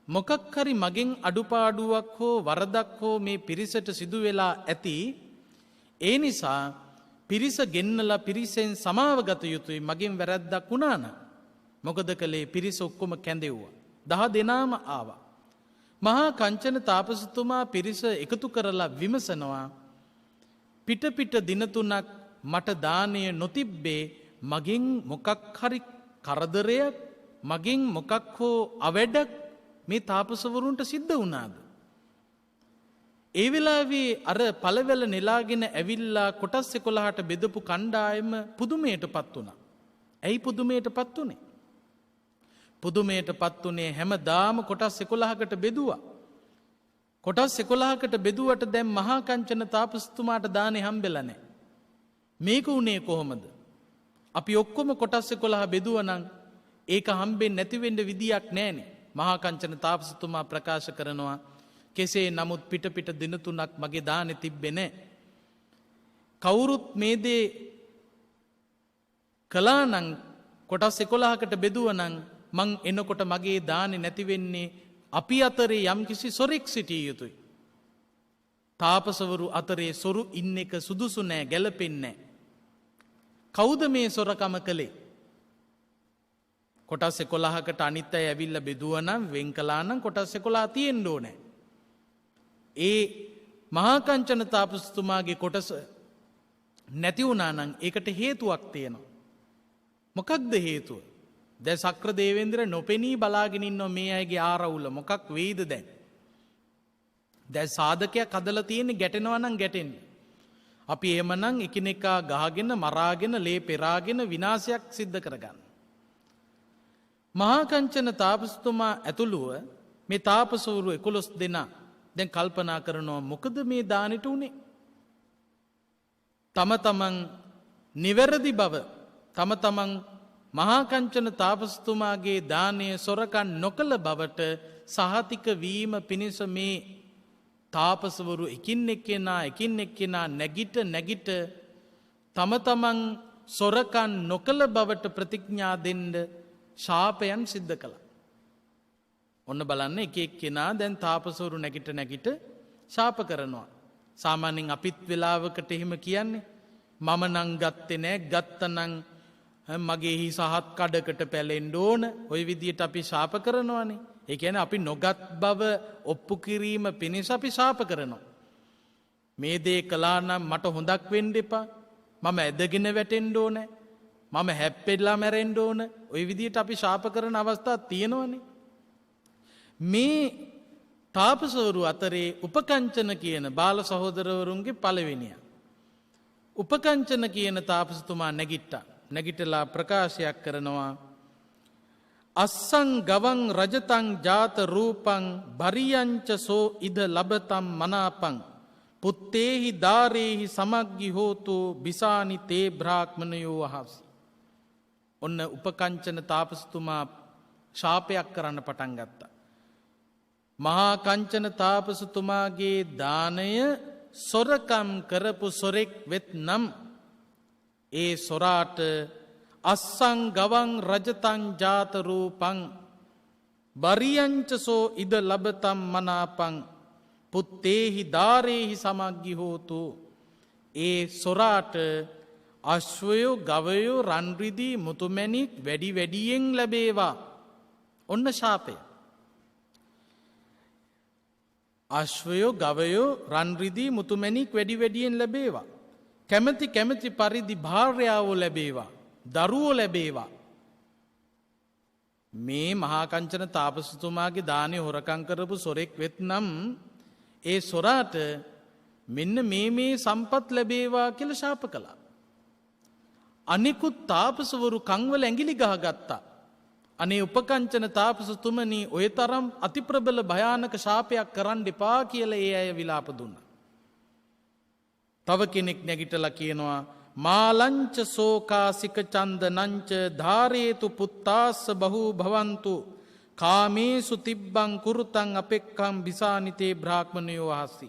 මොකක් හරි මගෙන් අඩුපාඩුවක් හෝ වරදක් හෝ මේ පිරිසට සිදු වෙලා ඇති. ඒ නිසා පිරිස ගෙන්නලා පිරිසෙන් සමාව ගත යුතුයි. මගෙන් වැරද්දක් වුණා නම් මොකද කළේ? පිරිස ඔක්කොම කැඳෙව්වා. 10 දෙනාම ආවා. මහා කංචන තාපසතුමා පිරිස එකතු කරලා විමසනවා, පිට දින 3ක් මට දානය නොතිබ්බේ මගෙන් මොකක් හරි කරදරයක්, මගෙන් මොකක් හෝ අවැඩක් මේ තාපසවරුන්ට සිද්ධ වුණාද? ඒ වෙලාවේ අර පළවැල නෙලාගෙන ඇවිල්ලා කොටස් 11ට බෙදපු කණ්ඩායම පුදුමයටපත් වුණා. ඇයි පුදුමයටපත් උනේ? පුදුමයටපත් උනේ හැමදාම කොටස් 11කට බෙදුවා. කොටස් 11කට බෙදුවට දැන් මහා කංචන තාපසතුමාට දානේ හම්බෙලා නැහැ. මේක උනේ කොහොමද? අපි ඔක්කොම කොටස් 11 බෙදුවා නම් ඒක හම්බෙන්නේ නැති වෙන්න විදියක් නැහැනේ. මහා කංචන තාපසතුමා ප්‍රකාශ කරනවා, කෙසේ නමුත් පිට දින 3ක් මගේ දානේ තිබ්බේ නැහැ. කවුරුත් මේ දේ කළා නම් කොටස් 11කට බෙදුවා නම් මං එනකොට මගේ දානේ නැති වෙන්නේ අපි අතරේ යම්කිසි සොරෙක් සිටිය යුතුයි. තාපසවරු අතරේ සොරු ඉන්න එක සුදුසු නෑ, ගැලපෙන්නේ නෑ. කවුද මේ සොරකම කළේ? කොටස් 11කට අනිත් අය ඇවිල්ලා බෙදුවා නම් වෙන් කළා නම් කොටස් 11 තියෙන්න ඕනේ. ඒ මහා කංචන තාපසතුමාගේ කොටස නැති වුණා නම් ඒකට හේතුවක් තියෙනවා. මොකක්ද හේතුව? දැන් සක්‍ර දේවේන්ද්‍ර නොපෙනී බලාගෙන ඉන්නව මේ අයගේ ආරවුල. මොකක් වෙයිද දැන්? දැන් සාධකයක් හදලා තියෙන්නේ ගැටෙනවා නම් ගැටෙන්නේ. අපි එහෙමනම් එකිනෙකා ගහගෙන මරාගෙන ලේ පෙරාගෙන විනාශයක් සිද්ධ කරගන්න. මහා කංචන තාපසතුමා ඇතුළුව මේ තාපසවරු 11 දෙනා දැන් කල්පනා කරනවා, මොකද මේ දානෙට උනේ? තම තමන් නිවැරදි බව, තම තමන් මහා කංචන තාපසතුමාගේ දානය සොරකම් නොකළ බවට සහතික වීම පිණිස මේ තාපසවරු එකින් එක්කෙනා නැගිට තම තමන් සොරකන් නොකළ බවට ප්‍රතිඥා දෙන්න ශාපයන් සිද්ධ කළා. ඔන්න බලන්න එක එක්කෙනා දැන් තාපසවරු නැගිට ශාප කරනවා. සාමාන්‍යයෙන් අපිත් වෙලාවකට එහෙම කියන්නේ මම නම් ගත්තේ නෑ ගත්තනම් මගේ හිසහත් කඩකට පැලෙන්න ඕන ඔය විදියට අපි ශාප කරනවානේ. ඒ කියන්නේ අපි නොගත් බව ඔප්පු කිරීම පිණිස අපි ශාප කරනවා. මේ දේ කළා නම් මට හොඳක් වෙන්න එපා. මම ඇදගෙන වැටෙන්න ඕන. මම හැප්පෙලා මැරෙන්න ඕන. ඔය විදියට අපි ශාප කරන අවස්ථා තියෙනවනේ. මේ තාපසවරු අතරේ උපකංචන කියන බාල සහෝදරවරුන්ගේ පළවෙනිය. උපකංචන කියන තාපසතුමා නැගිටලා ප්‍රකාශයක් කරනවා. අස්සං ගවං රජතං ජාත රූපං බරියංච සෝ ඉද ලබතම් මනාපං පුත්තේහි ධාරේහි සමග්ගි හෝතු බිසානි තේ බ්‍රාහ්මණයෝ අහසි. ඔන්න උපකංචන තාපසතුමා ශාපයක් කරන්න පටන් ගත්තා. මහා කංචන තාපසතුමාගේ දානය සොරකම් කරපු සොරෙක් වෙත් නම් ඒ සොරාට අස්සං ගවං රජතං ජාත රූපං බරියංචසෝ ඉද ලබතම් මනාපං පුත්තේහි ධාරේහි සමග්ගි හෝතු. ඒ සොරාට අශ්වයෝ ගවයෝ රන්රිදී මුතුමැණික් වැඩි වැඩියෙන් ලැබේවා. ඔන්න ශාපය. අශ්වයෝ ගවයෝ රන්රිදී මුතුමැණික් වැඩි වැඩියෙන් ලැබේවා. කැමති පරිදි භාර්යාවෝ ලැබේවා. දරුවෝ ලැබේවා. මේ මහාකංචන තාපසතුමාගේ දානය හොරකම් කරපු සොරෙක් වෙත්නම් ඒ සොරාට මෙන්න මේ සම්පත් ලැබේවා කියලා ශාප කළා. අනිකුත් තාපසවරු කන්වල ඇඟිලි ගහගත්තා. අනේ උපකංචන තාපසතුමනි ඔය තරම් අතිප්‍රබල භයානක ශාපයක් කරන්න එපා කියලා ඒ අය විලාප දුන්නා. තව කෙනෙක් නැගිටලා කියනවා මාලංච සෝකාසික චන්දනංච ධාරේතු පුත්තාස්ස බහූ භවන්තු කාමේසු තිබ්බං කුරුතං අපෙක්කම් බිසානිතේ බ්‍රාහ්මණයෝ අහසි.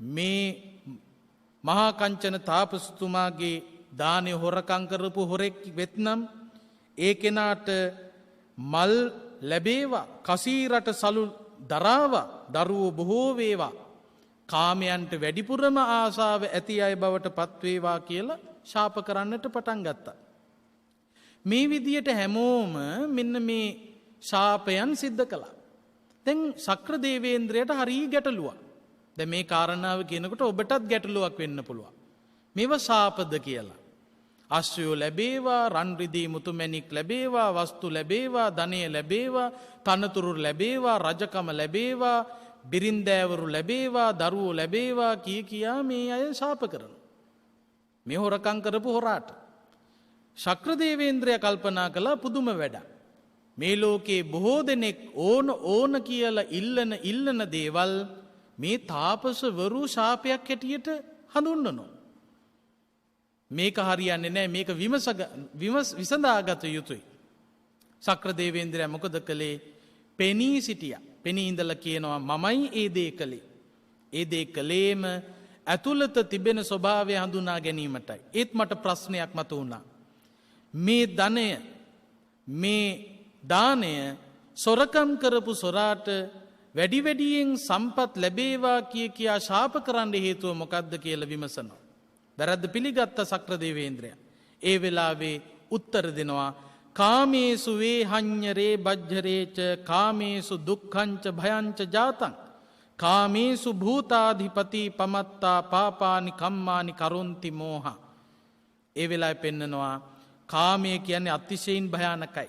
මේ මහා කංචන තාපසතුමාගේ දානය හොරකම් කරපු හොරෙක් වෙත්නම් ඒ කෙනාට මල් ලැබේවා. කසීරට සලු දරාවා. දරුවෝ බොහෝ වේවා. කාමයන්ට වැඩිපුරම ආසාව ඇති අය බවට පත්වේවා කියලා ශාප කරන්නට පටන් ගත්තා. මේ විදියට හැමෝම මෙන්න මේ ශාපයන් සිද්ධ කළා. දැන් ශක්‍ර දේවේන්ද්‍රයට හරි ගැටලුවක්. දැන් මේ කාරණාව කියනකොට ඔබටත් ගැටලුවක් වෙන්න පුළුවන්. මේවා ශාපද කියලා. අශ්වයෝ ලැබේවා, රන් රිදී මුතුමැණික් ලැබේවා, වස්තු ලැබේවා, ධනය ලැබේවා, තනතුරු ලැබේවා, රජකම ලැබේවා, බිරින්දෑවරු ලැබේවා, දරුවෝ ලැබේවා කියා මේ අය ශාප කරනවා. මේ හොරකම් කරපු හොරාට ශක්‍ර දේවේන්ද්‍රයා කල්පනා කළා පුදුම වැඩක්. මේ ලෝකේ බොහෝ දෙනෙක් ඕන කියලා ඉල්ලන දේවල් මේ තාපසවරු ශාපයක් හැටියට හඳුන්වනවා. මේක හරියන්නේ නැහැ. මේක විසඳාගත යුතුයි. ශක්‍ර දේවේන්ද්‍රයා මොකද කළේ? පෙනී සිටියා. පෙනී ඉඳලා කියනවා මමයි ඒ දේ කළේ. ඒ දේ කළේම ඇතුළත තිබෙන ස්වභාවය හඳුනා ගැනීමටයි. ඒත් මට ප්‍රශ්නයක් මතුවුණා. මේ ධනය මේ දානය සොරකම් කරපු සොරාට වැඩි වැඩියෙන් සම්පත් ලැබේවා කියා ශාප කරන්න හේතුව මොකක්ද කියලා විමසනවා. වැරද්ද පිළිගත්ත ශක්‍ර දේවේන්ද්‍රයා. ඒ වෙලාවේ උත්තර දෙනවා කාමේසු වේහඤ්ඤරේ බජ්ජරේච කාමේසු දුක්ඛංච භයංච ජාතං කාමේසු භූතාධිපති පමත්තා පාපානි කම්මානි කරොන්ති මෝහ. ඒ වෙලාවේ පෙන්නනවා කාමය කියන්නේ අතිශයින් භයානකයි.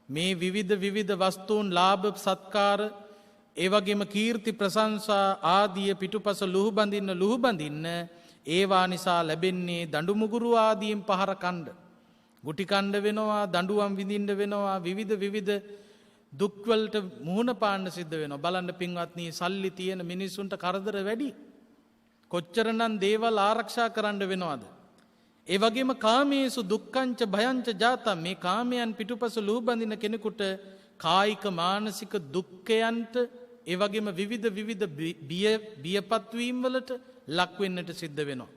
මේ විවිධ වස්තුන් ලාභ සත්කාර ඒ වගේම කීර්ති ප්‍රශංසා ආදී පිටුපස ලුහුබඳින්න ඒවා නිසා ලැබෙන්නේ දඬු මුගුරු ආදීන් පහර කණ්ඩ. ගුටි කණ්ඩ වෙනවා, දඬුවම් විඳින්න වෙනවා, විවිධ දුක්වලට මුහුණ පාන්න සිද්ධ වෙනවා. බලන්න පින්වත්නි, සල්ලි තියෙන මිනිස්සුන්ට කරදර වැඩි. කොච්චරනම් දේවල් ආරක්ෂා කරන්න වෙනවද? ඒ වගේම කාමේසු දුක්ඛංච භයංච ජාතම්, මේ කාමයන් පිටුපස ලුහුබඳින කෙනෙකුට කායික මානසික දුක්ඛයන්ට ඒ වගේම විවිධ බියපත්වීම් වලට ලක් වෙන්නට සිද්ධ වෙනවා.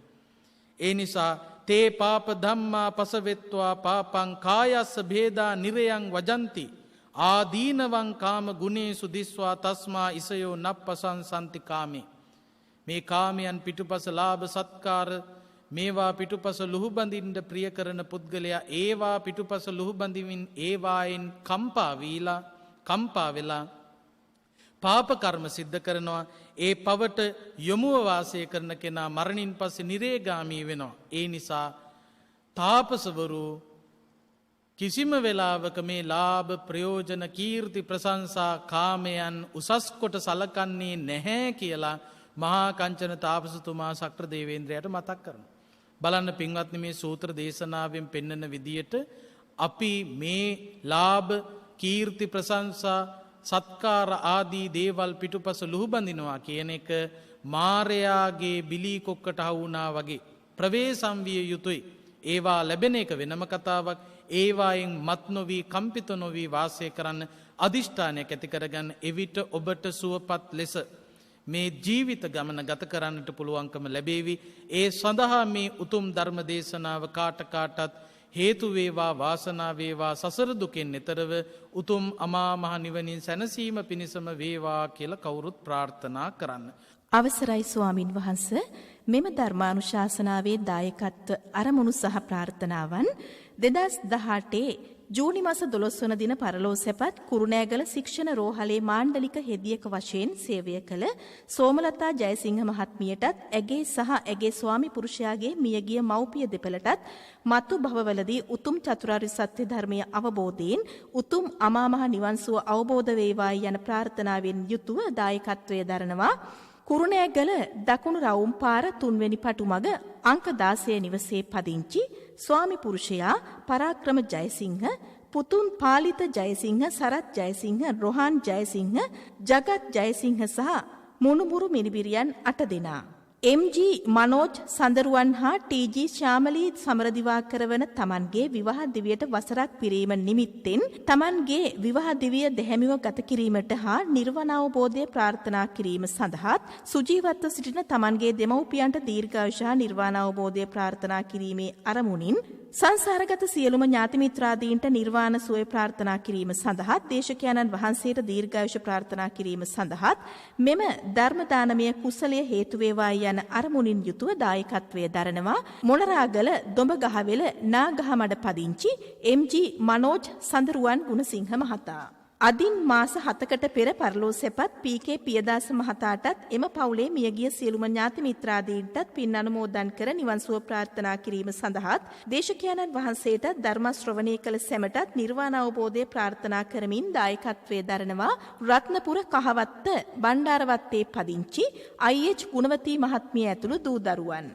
ඒ නිසා තේ පාප ධම්මා පසවෙත්වා පාපං කායස්ස භේදා නිරයං වජಂತಿ ආදීනවං කාම ගුණේසු දිස්වා තස්මා ඉසයෝ නප්පසංසන්ති කාමේ. මේ කාමයන් පිටුපස ලාභ සත්කාර මේවා පිටුපස ලුහුබඳින්න ප්‍රිය කරන පුද්ගලයා ඒවා පිටුපස ලුහුබඳිමින් ඒවායින් කම්පා වෙලා පාප කර්ම සිද්ධ කරනවා. ඒ පවට යොමුව වාසය කරන කෙනා මරණින් පස්සේ නිරේගාමී වෙනවා. ඒ නිසා තාපසවරු කිසිම වෙලාවක මේ ලාභ ප්‍රයෝජන කීර්ති ප්‍රශංසා කාමයන් උසස් කොට සලකන්නේ නැහැ කියලා මහා කංචන තාපසතුමා ශක්‍ර දේවේන්ද්‍රයාට මතක් කරනවා. බලන්න පින්වත්නි, මේ සූත්‍ර දේශනාවෙන් පෙන්වන විදියට අපි මේ ලාභ කීර්ති ප්‍රශංසා සත්කාර ආදී දේවල් පිටුපස ලුහුබඳිනවා කියන එක මාරයාගේ බිලී කොක්කට හවුනා වගේ ප්‍රවේශම් විය යුතුයි. ඒවා ලැබෙන එක වෙනම කතාවක්. ඒවායින් මත් නොවී කම්පිත නොවී වාසය කරන්න අදිෂ්ඨානයක් ඇති කරගන්න. එවිට ඔබට සුවපත් ලෙස මේ ජීවිත ගමන ගත කරන්නට පුළුවන්කම ලැබේවි. ඒ සඳහා මේ උතුම් ධර්ම දේශනාව කාටත් හේතු වේවා වාසනා වේවා සසර දුකෙන් එතරව උතුම් අමා මහ නිවනින් සැනසීම පිණිසම වේවා කියලා කවුරුත් ප්‍රාර්ථනා කරන්න. අවසරයි ස්වාමින් වහන්ස, මෙම ධර්මානුශාසනාවේ දායකත්ව අරමුණු සහ ප්‍රාර්ථනාවන් 2018 ජූනි මාස 12 වන දින පරලෝ සැපත් කුරුණෑගල ශික්ෂණ රෝහලේ මාණ්ඩලික හෙදියක වශයෙන් සේවය කළ සෝමලතා ජයසිංහ මහත්මියටත් ඇගේ සහ ඇගේ ස්වාමි පුරුෂයාගේ මියගිය මව්පිය දෙපළටත් මතු භවවලදී උතුම් චතුරාර්ය සත්‍ය ධර්මය අවබෝධයෙන් උතුම් අමා මහ නිවන් සුව අවබෝධ වේවායි යන ප්‍රාර්ථනාවෙන් යුතුව දායකත්වය දරනවා. කුරුණෑගල දකුණු රවුම් පාර 3 වෙනි පටුමග අංක 16 නිවසේ පදිංචි ස්වාමි පුරුෂයා පරාක්‍රම ජයසිංහ, පුතුන් පාලිත ජයසිංහ, සරත් ජයසිංහ, රොහාන් ජයසිංහ, ජගත් ජයසිංහ සහ මුණුබුරු මිනිබිරියන් 8 දෙනා. MG මනෝජ් සඳරුවන් හා TG ශාමලී සමරදිවාකර වන තමන්ගේ විවාහ දිවියට වසරක් පිරීම නිමිත්තෙන් තමන්ගේ විවාහ දිවිය දැහැමිව ගත කිරීමට හා නිර්වාණ අවබෝධය ප්‍රාර්ථනා කිරීම සඳහාත් සුජීවත්ව සිටින තමන්ගේ දෙමව්පියන්ට දීර්ඝායුෂ හා නිර්වාණ අවබෝධය ප්‍රාර්ථනා කිරීමේ අරමුණින් සංසාරගත සියලුම ඥාති මිත්‍රාදීන්ට නිර්වාණ සුවය ප්‍රාර්ථනා කිරීම සඳහා දේශකයන්න් වහන්සේට දීර්ඝායුෂ ප්‍රාර්ථනා කිරීම සඳහා මෙම ධර්ම දානමය කුසලය හේතු වේවායි යන අරමුණින් යුතුව දායකත්වයේ දරනවා. මොණරාගල දොඹගහවෙල නාගහමඩ පදිංචි MG මනෝජ් සඳරුවන් ගුණසිංහ මහතා. අදින් මාස 7කට පෙර පරලෝ සැපත් PK පියදාස මහතාටත් එම පවුලේ මියගිය සියලුම ඥාති මිත්‍රාදීන්ටත් පින් අනුමෝදන් කර නිවන් සුව ප්‍රාර්ථනා කිරීම සඳහාත් දේශකයන්න් වහන්සේට ධර්ම ශ්‍රවණය කළ සැමටත් නිර්වාණ අවබෝධය ප්‍රාර්ථනා කරමින් දායකත්වයේ දරනවා. රත්නපුර කහවත්ත බණ්ඩාරවත්තේ පදිංචි IH ගුණවතී මහත්මිය ඇතුළු දූ දරුවන්.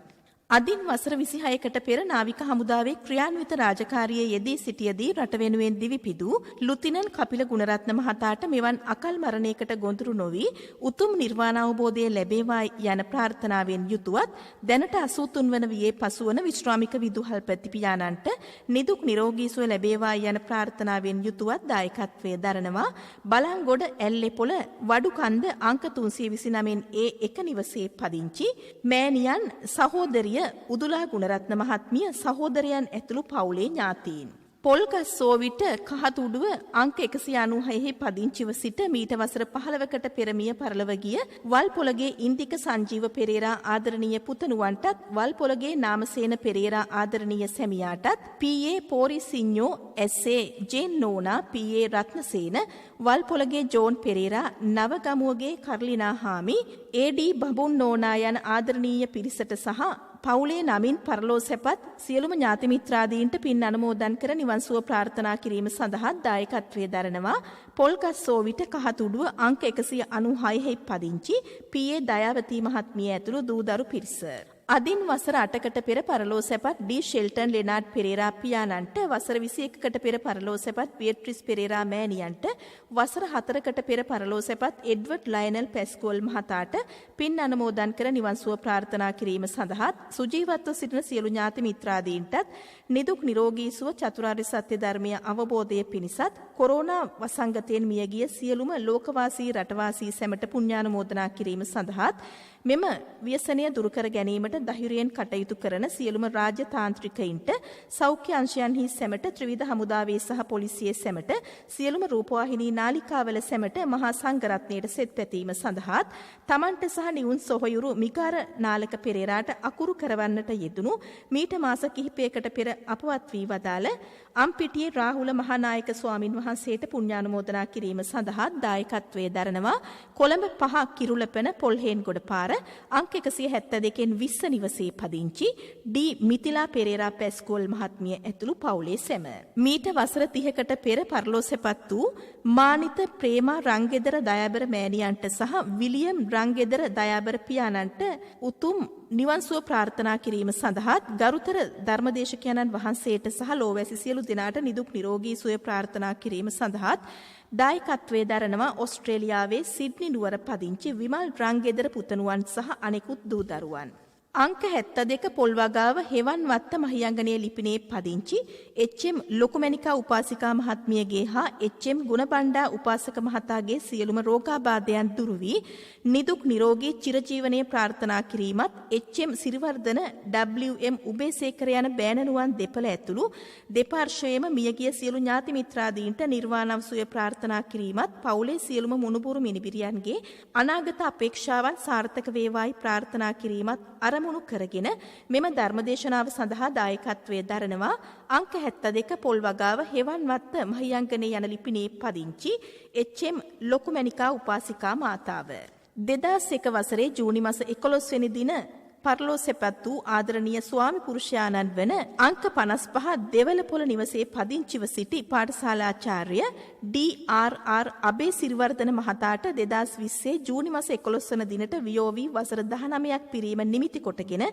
අදින් වසර 26කට පෙර නාවික හමුදාවේ ක්‍රියාන්විත රාජකාරියේ යෙදී සිටියදී රට වෙනුවෙන් දිවිපිදූ ලුතිනන් කපිල ගුණරත්න මහතාට මෙවන් අකල් මරණයකට ගොදුරු නොවි උතුම් නිර්වාණ අවබෝධය ලැබේවා යන ප්‍රාර්ථනාවෙන් යුතුවත් දැනට 83 වන වියේ පසුවන විශ්‍රාමික විදුහල්පති පියාණන්ට නිදුක් නිරෝගී සුව ලැබේවා යන ප්‍රාර්ථනාවෙන් යුතුවත් දායකත්වයේ දරනවා. බලංගොඩ ඇල්ලේපොළ වඩුකන්ද අංක 329 A1 නිවසේ පදිංචි මෑණියන් සහෝදරිය උදුලා ගුණරත්න මහත්මිය සහෝදරයන් ඇතුළු පවුලේ ඥාතීන්. පොල්ගස්සෝවිට කහතුඩුව අංක 196 පදිංචිව සිට මීට වසර 15කට පෙර මිය පරලව ගිය වල්පොලගේ ඉන්දික සංජීව පෙරේරා ආදරණීය පුතණුවන්ටත් වල්පොලගේ නාමසේන පෙරේරා ආදරණීය සැමියාටත් PA පෝරිසිඤ්ඤෝ SA ජේන් නෝනා PA රත්නසේන වල්පොලගේ ජෝන් පෙරේරා නවගමුවගේ කර්ලිනා හාමි AD බබුන් නෝනා යන ආදරණීය පිරිසට සහ පවුලේ නමින් පරලෝ සැපත් සියලුම ඥාති මිත්‍රාදීන්ට පින් අනුමෝදන් කර නිවන් සුව ප්‍රාර්ථනා කිරීම සඳහා දායකත්වයේ දරනවා. පොල්ගස්සෝවිට කහතුඩුව අංක 196 පදිංචි PA දයාවතී මහත්මිය ඇතුළු දූදරු පිරිස. අදින් වසර 8කට පෙර පරලෝ සැපත් ඩී ෂෙල්ටන් ලෙනාඩ් පෙරේරා පියාණන්ට වසර 21කට පෙර පරලෝ සැපත් බියට්‍රිස් පෙරේරා මෑණියන්ට වසර 4කට පෙර පරලෝ සැපත් එඩ්වඩ් ලයනල් පැස්කෝල් මහතාට පින් අනුමෝදන් කර නිවන් සුව ප්‍රාර්ථනා කිරීම සඳහා සුජීවත්ව සිටින සියලු ඥාති මිත්‍රාදීන්ටත් නිදුක් නිරෝගී සුව චතුරාර්ය සත්‍ය ධර්මය අවබෝධය පිණිසත් කොරෝනා වසංගතයෙන් මියගිය සියලුම ලෝකවාසී රටවාසී සැමට පුණ්‍යානුමෝදනා කිරීම සඳහාත් මෙම ව්‍යසනය දුරු කර ගැනීමට දහිරියෙන් කටයුතු කරන සියලුම රාජ්‍ය තාන්ත්‍රිකයින්ට සෞඛ්‍ය අංශයන්හි සැමට ත්‍රිවිධ හමුදාවේ සහ පොලිසියේ සැමට සියලුම රූපවාහිනී නාලිකාවල සැමට මහා සංඝරත්නයට සෙත් පැතීම සඳහාත් තමන්ට සහ නිවුන් සොහොයුරු මිගාර නාලක පෙරේරාට අකුරු කරවන්නට යෙදුණු මීට මාස කිහිපයකට පෙර අපවත් වී වදාළ අම්පිටියේ රාහුල මහානායක ස්වාමින් වහන්සේට පුණ්‍යානුමෝදනා කිරීම සඳහා දායකත්වයේ දරනවා කොළඹ 5 කිරුළපන පොල්හේන්ගොඩ පාර අංක 172න් 20 නිවසේ පදිංචි ඩී මිතිලා පෙරේරා පැස්කෝල් මහත්මිය ඇතුළු පවුලේ සැම. මීට වසර 30කට පෙර පරලෝසෙපත් වූ මානිත ප්‍රේමා රංගෙදර දයාබර මෑණියන්ට සහ විලියම් රංගෙදර දයාබර පියාණන්ට උතුම් නිවන් සුව ප්‍රාර්ථනා කිරීම සඳහාත් ගරුතර ධර්මදේශකයන්න් වහන්සේට සහ ලෝවැසි සියලු දෙනාට නිදුක් නිරෝගී සුවය ප්‍රාර්ථනා කිරීම සඳහාත් දායකත්වයේ දරනවා ඔස්ට්‍රේලියාවේ සිඩ්නි නුවර පදිංචි විමල් රංගෙදර පුතණුවන් සහ අනෙකුත් දූ දරුවන්. අංක 72 පොල්වගාව හෙවන් වත්ත මහියංගනයේ ලිපිනේ පදිංචි එච්.එම්. ලොකුමැණිකා උපාසිකා මහත්මියගේ හා එච්.එම්. ගුණබණ්ඩා උපාසක මහතාගේ සියලුම රෝගාබාධයන් දුරු වී නිදුක් නිරෝගී චිරජීවනයේ ප්‍රාර්ථනා කිරීමත් එච්.එම්. සිරිවර්ධන W.M. උබේසේකර යන බෑණනුවන් දෙපළ ඇතුළු දෙපාර්ශ්වයේම මියගිය සියලු ඥාති මිත්‍රාදීන්ට නිර්වාණ සුවය ප්‍රාර්ථනා කිරීමත් පවුලේ සියලුම මුණුබුරු මිනිබිරියන්ගේ අනාගත අපේක්ෂාවන් සාර්ථක වේවායි ප්‍රාර්ථනා කිරීමත් අරමුණු කරගෙන මෙම ධර්මදේශනාව සඳහා දායකත්වයේ දරනවා අංක 72 පොල්වගාව හෙවන් වත්ත මහියංගනේ යන ලිපිනේ පදිංචි එච්.එම්. ලොකුමැණිකා උපාසිකා මාතාව. 2001 වසරේ ජූනි මාස 11 වෙනි දින පරලෝසෙපත් වූ ආදරණීය ස්වාමි පුරුෂයාණන් වන අංක 55 දෙවලපොළ නිවසේ පදිංචිව සිටි පාඨශාලාචාර්ය ඩී.ආර්.ආර්. අබේ සිරිවර්ධන මහතාට 2020 ජූනි මාස 11 වන දිනට වියෝ වී වසර 19ක් පිරීම නිමිති කොටගෙන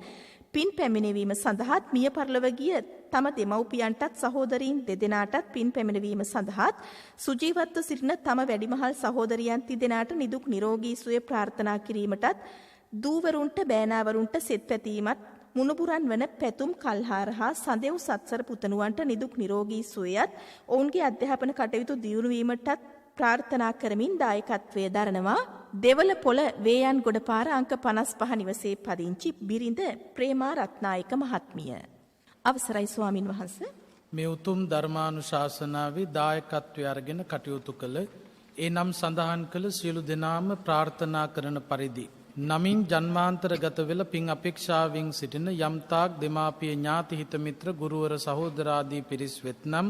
පින් පැමිණවීම සඳහාත් මිය පරලොව ගිය තම දෙමව්පියන්ටත් සහෝදරීන් දෙදෙනාටත් පින් පැමිණවීම සඳහාත් සුජීවත්ව සිටින තම වැඩිමහල් සහෝදරියන් තිදෙනාට නිදුක් නිරෝගී සුවය ප්‍රාර්ථනා කිරීමටත් දූවරුන්ට බෑනාවරුන්ට සෙත් පැතීමත් මුණුබුරන් වන පැතුම් කල්හාර හා සඳෙව් සත්සර පුතණුවන්ට නිදුක් නිරෝගී සුවයත් ඔවුන්ගේ අධ්‍යාපන කටයුතු දියුණු වීමටත් ප්‍රාර්ථනා කරමින් දායකත්වයේ දරනවා දෙවලපොළ වේයන් ගොඩපාර අංක 55 නිවසේ පදිංචි බිරිඳ ප්‍රේමා රත්නායක මහත්මිය. අවසරයි ස්වාමින් වහන්සේ. මේ උතුම් ධර්මානුශාසනාවේ දායකත්වය අරගෙන කටයුතු කළ ඒ නම් සඳහන් කළ සියලු දෙනාම ප්‍රාර්ථනා කරන පරිදි නමින් ජන්මාන්තරගත වෙල පින් අපේක්ෂාවෙන් සිටින යම්තාක් දෙමාපිය ඥාති හිත මිත්‍ර ගුරුවර සහෝදරාදී පිරිස් වෙත්නම්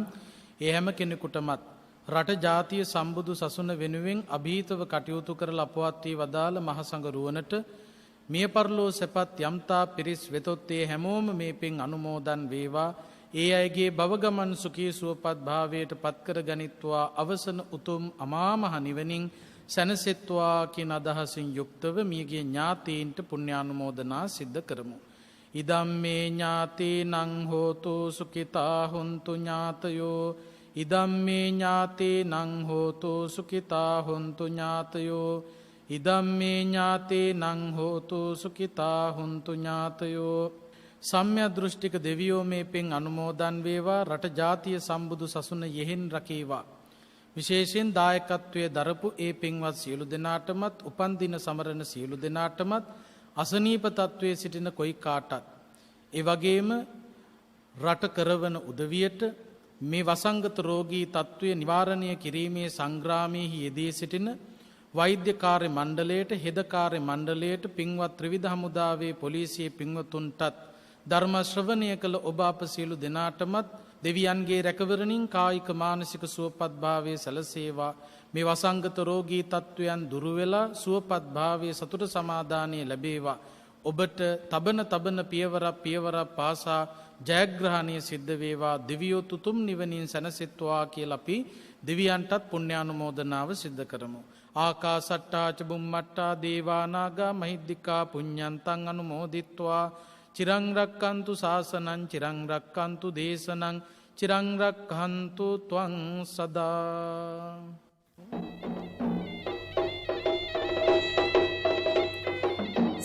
ඒ හැම කෙනෙකුටමත් රට ජාතිය සම්බුදු සසුන වෙනුවෙන් අභීතව කටයුතු කරලා අපවත් වී වදාළ මහ සංඝරුවනට මිය පරලෝ සැපත් යම්තා පිරිස් වෙතොත් ඒ හැමෝම මේ පින් අනුමෝදන් වේවා. ඒ අයගේ භවගමන් සුඛී සුවපත් භාවයට පත්කර ගනිත්වා අවසන උතුම් අමා මහ නිවනින් සැනසෙත්වා කියන අදහසින් යුක්තව මියගේ ඥාතීන්ට පුණ්‍යානුමෝදනා සිද්ධ කරමු. ඉදම්මේ ඥාතීනං හෝතු සුඛිතා හොන්තු ඥාතයෝ ඉදම්මේ ඥාතීනං හෝතු සුඛිතා හොන්තු ඥාතයෝ ඉදම්මේ ඥාතීනං හෝතු සුඛිතා හොන්තු ඥාතයෝ. සම්‍යක් දෘෂ්ටික දෙවියෝ මේ පින් අනුමෝදන් වේවා. රට ජාතිය සම්බුදු සසුන යෙහෙන් රකේවා. විශේෂයෙන් දායකත්වයේ දරපු ඒ පින්වත් සියලු දෙනාටමත් උපන්දින සමරන සියලු දෙනාටමත් අසනීප තත්වයේ සිටින කොයි කාටත් ඒ වගේම රට කරවන උදවියට මේ වසංගත රෝගී තත්වය නිවාරණය කිරීමේ සංග්‍රාමයේ යෙදී සිටින වෛද්‍ය කාර්ය මණ්ඩලයට හෙද කාර්ය මණ්ඩලයට පින්වත් ත්‍රිවිධ හමුදාවේ පොලිසියේ පින්වතුන්ටත් ධර්ම ශ්‍රවණය කළ ඔබ අප සියලු දෙනාටමත් දෙවියන්ගේ රැකවරණින් කායික මානසික සුවපත් භාවයේ සැලසේවා. මේ වසංගත රෝගී තත්වයන් දුරු වෙලා සුවපත් භාවයේ සතුට සමාදානය ලැබේවා. ඔබට තබන පියවරක් පාසා ජයග්‍රහණය සිද්ධ වේවා. දෙවියෝ තුතුම් නිවනින් සැනසෙත්වා කියලා අපි දෙවියන්ටත් පුණ්‍යානුමෝදනාව සිද්ධ කරමු. ආකාසට්ටා ච බුම්මට්ටා දේවානාගා මහිද්దికා පුඤ්ඤන්තං අනුමෝදිත්වා චිරංරක්කන්තු ශාසනං චිරංරක්කන්තු දේශනං චිරංරක්කන්තු ත්වං සදා.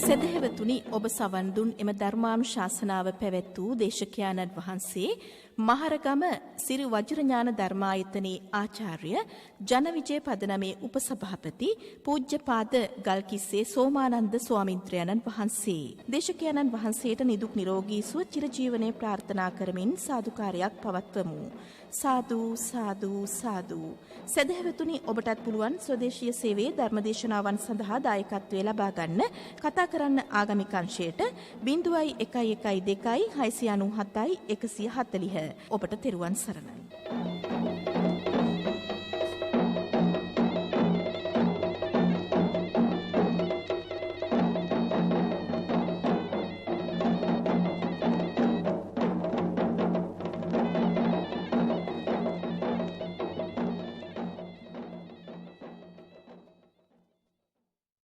සදහැවතුනි, ඔබ සවන් දුන් එම ධර්මානුශාසනාව පැවැත් වූ දේශකයාණන් වහන්සේ මහරගම සිරි වජිරඥාන ධර්මායතනයේ ආචාර්ය ජනවිජය පදනමේ උපසභාපති පූජ්‍යපාද ගල්කිස්සේ සෝමානන්ද ස්වාමින්ත්‍රයන්න් වහන්සේ. දේශකයාණන් වහන්සේට නිදුක් නිරෝගී සුව චිරජීවනයේ ප්‍රාර්ථනා කරමින් සාදුකාරයක් පවත්වමු. සාදු සාදු සාදු. සදහැවතුනි, ඔබටත් පුළුවන් ස්වදේශීය සේවයේ ධර්මදේශනාවන් සඳහා දායකත්වය ලබා ගන්න. කතා කරන්න ආගමික අංශයට 0112 697 140. ඔබට තෙරුවන් සරණයි.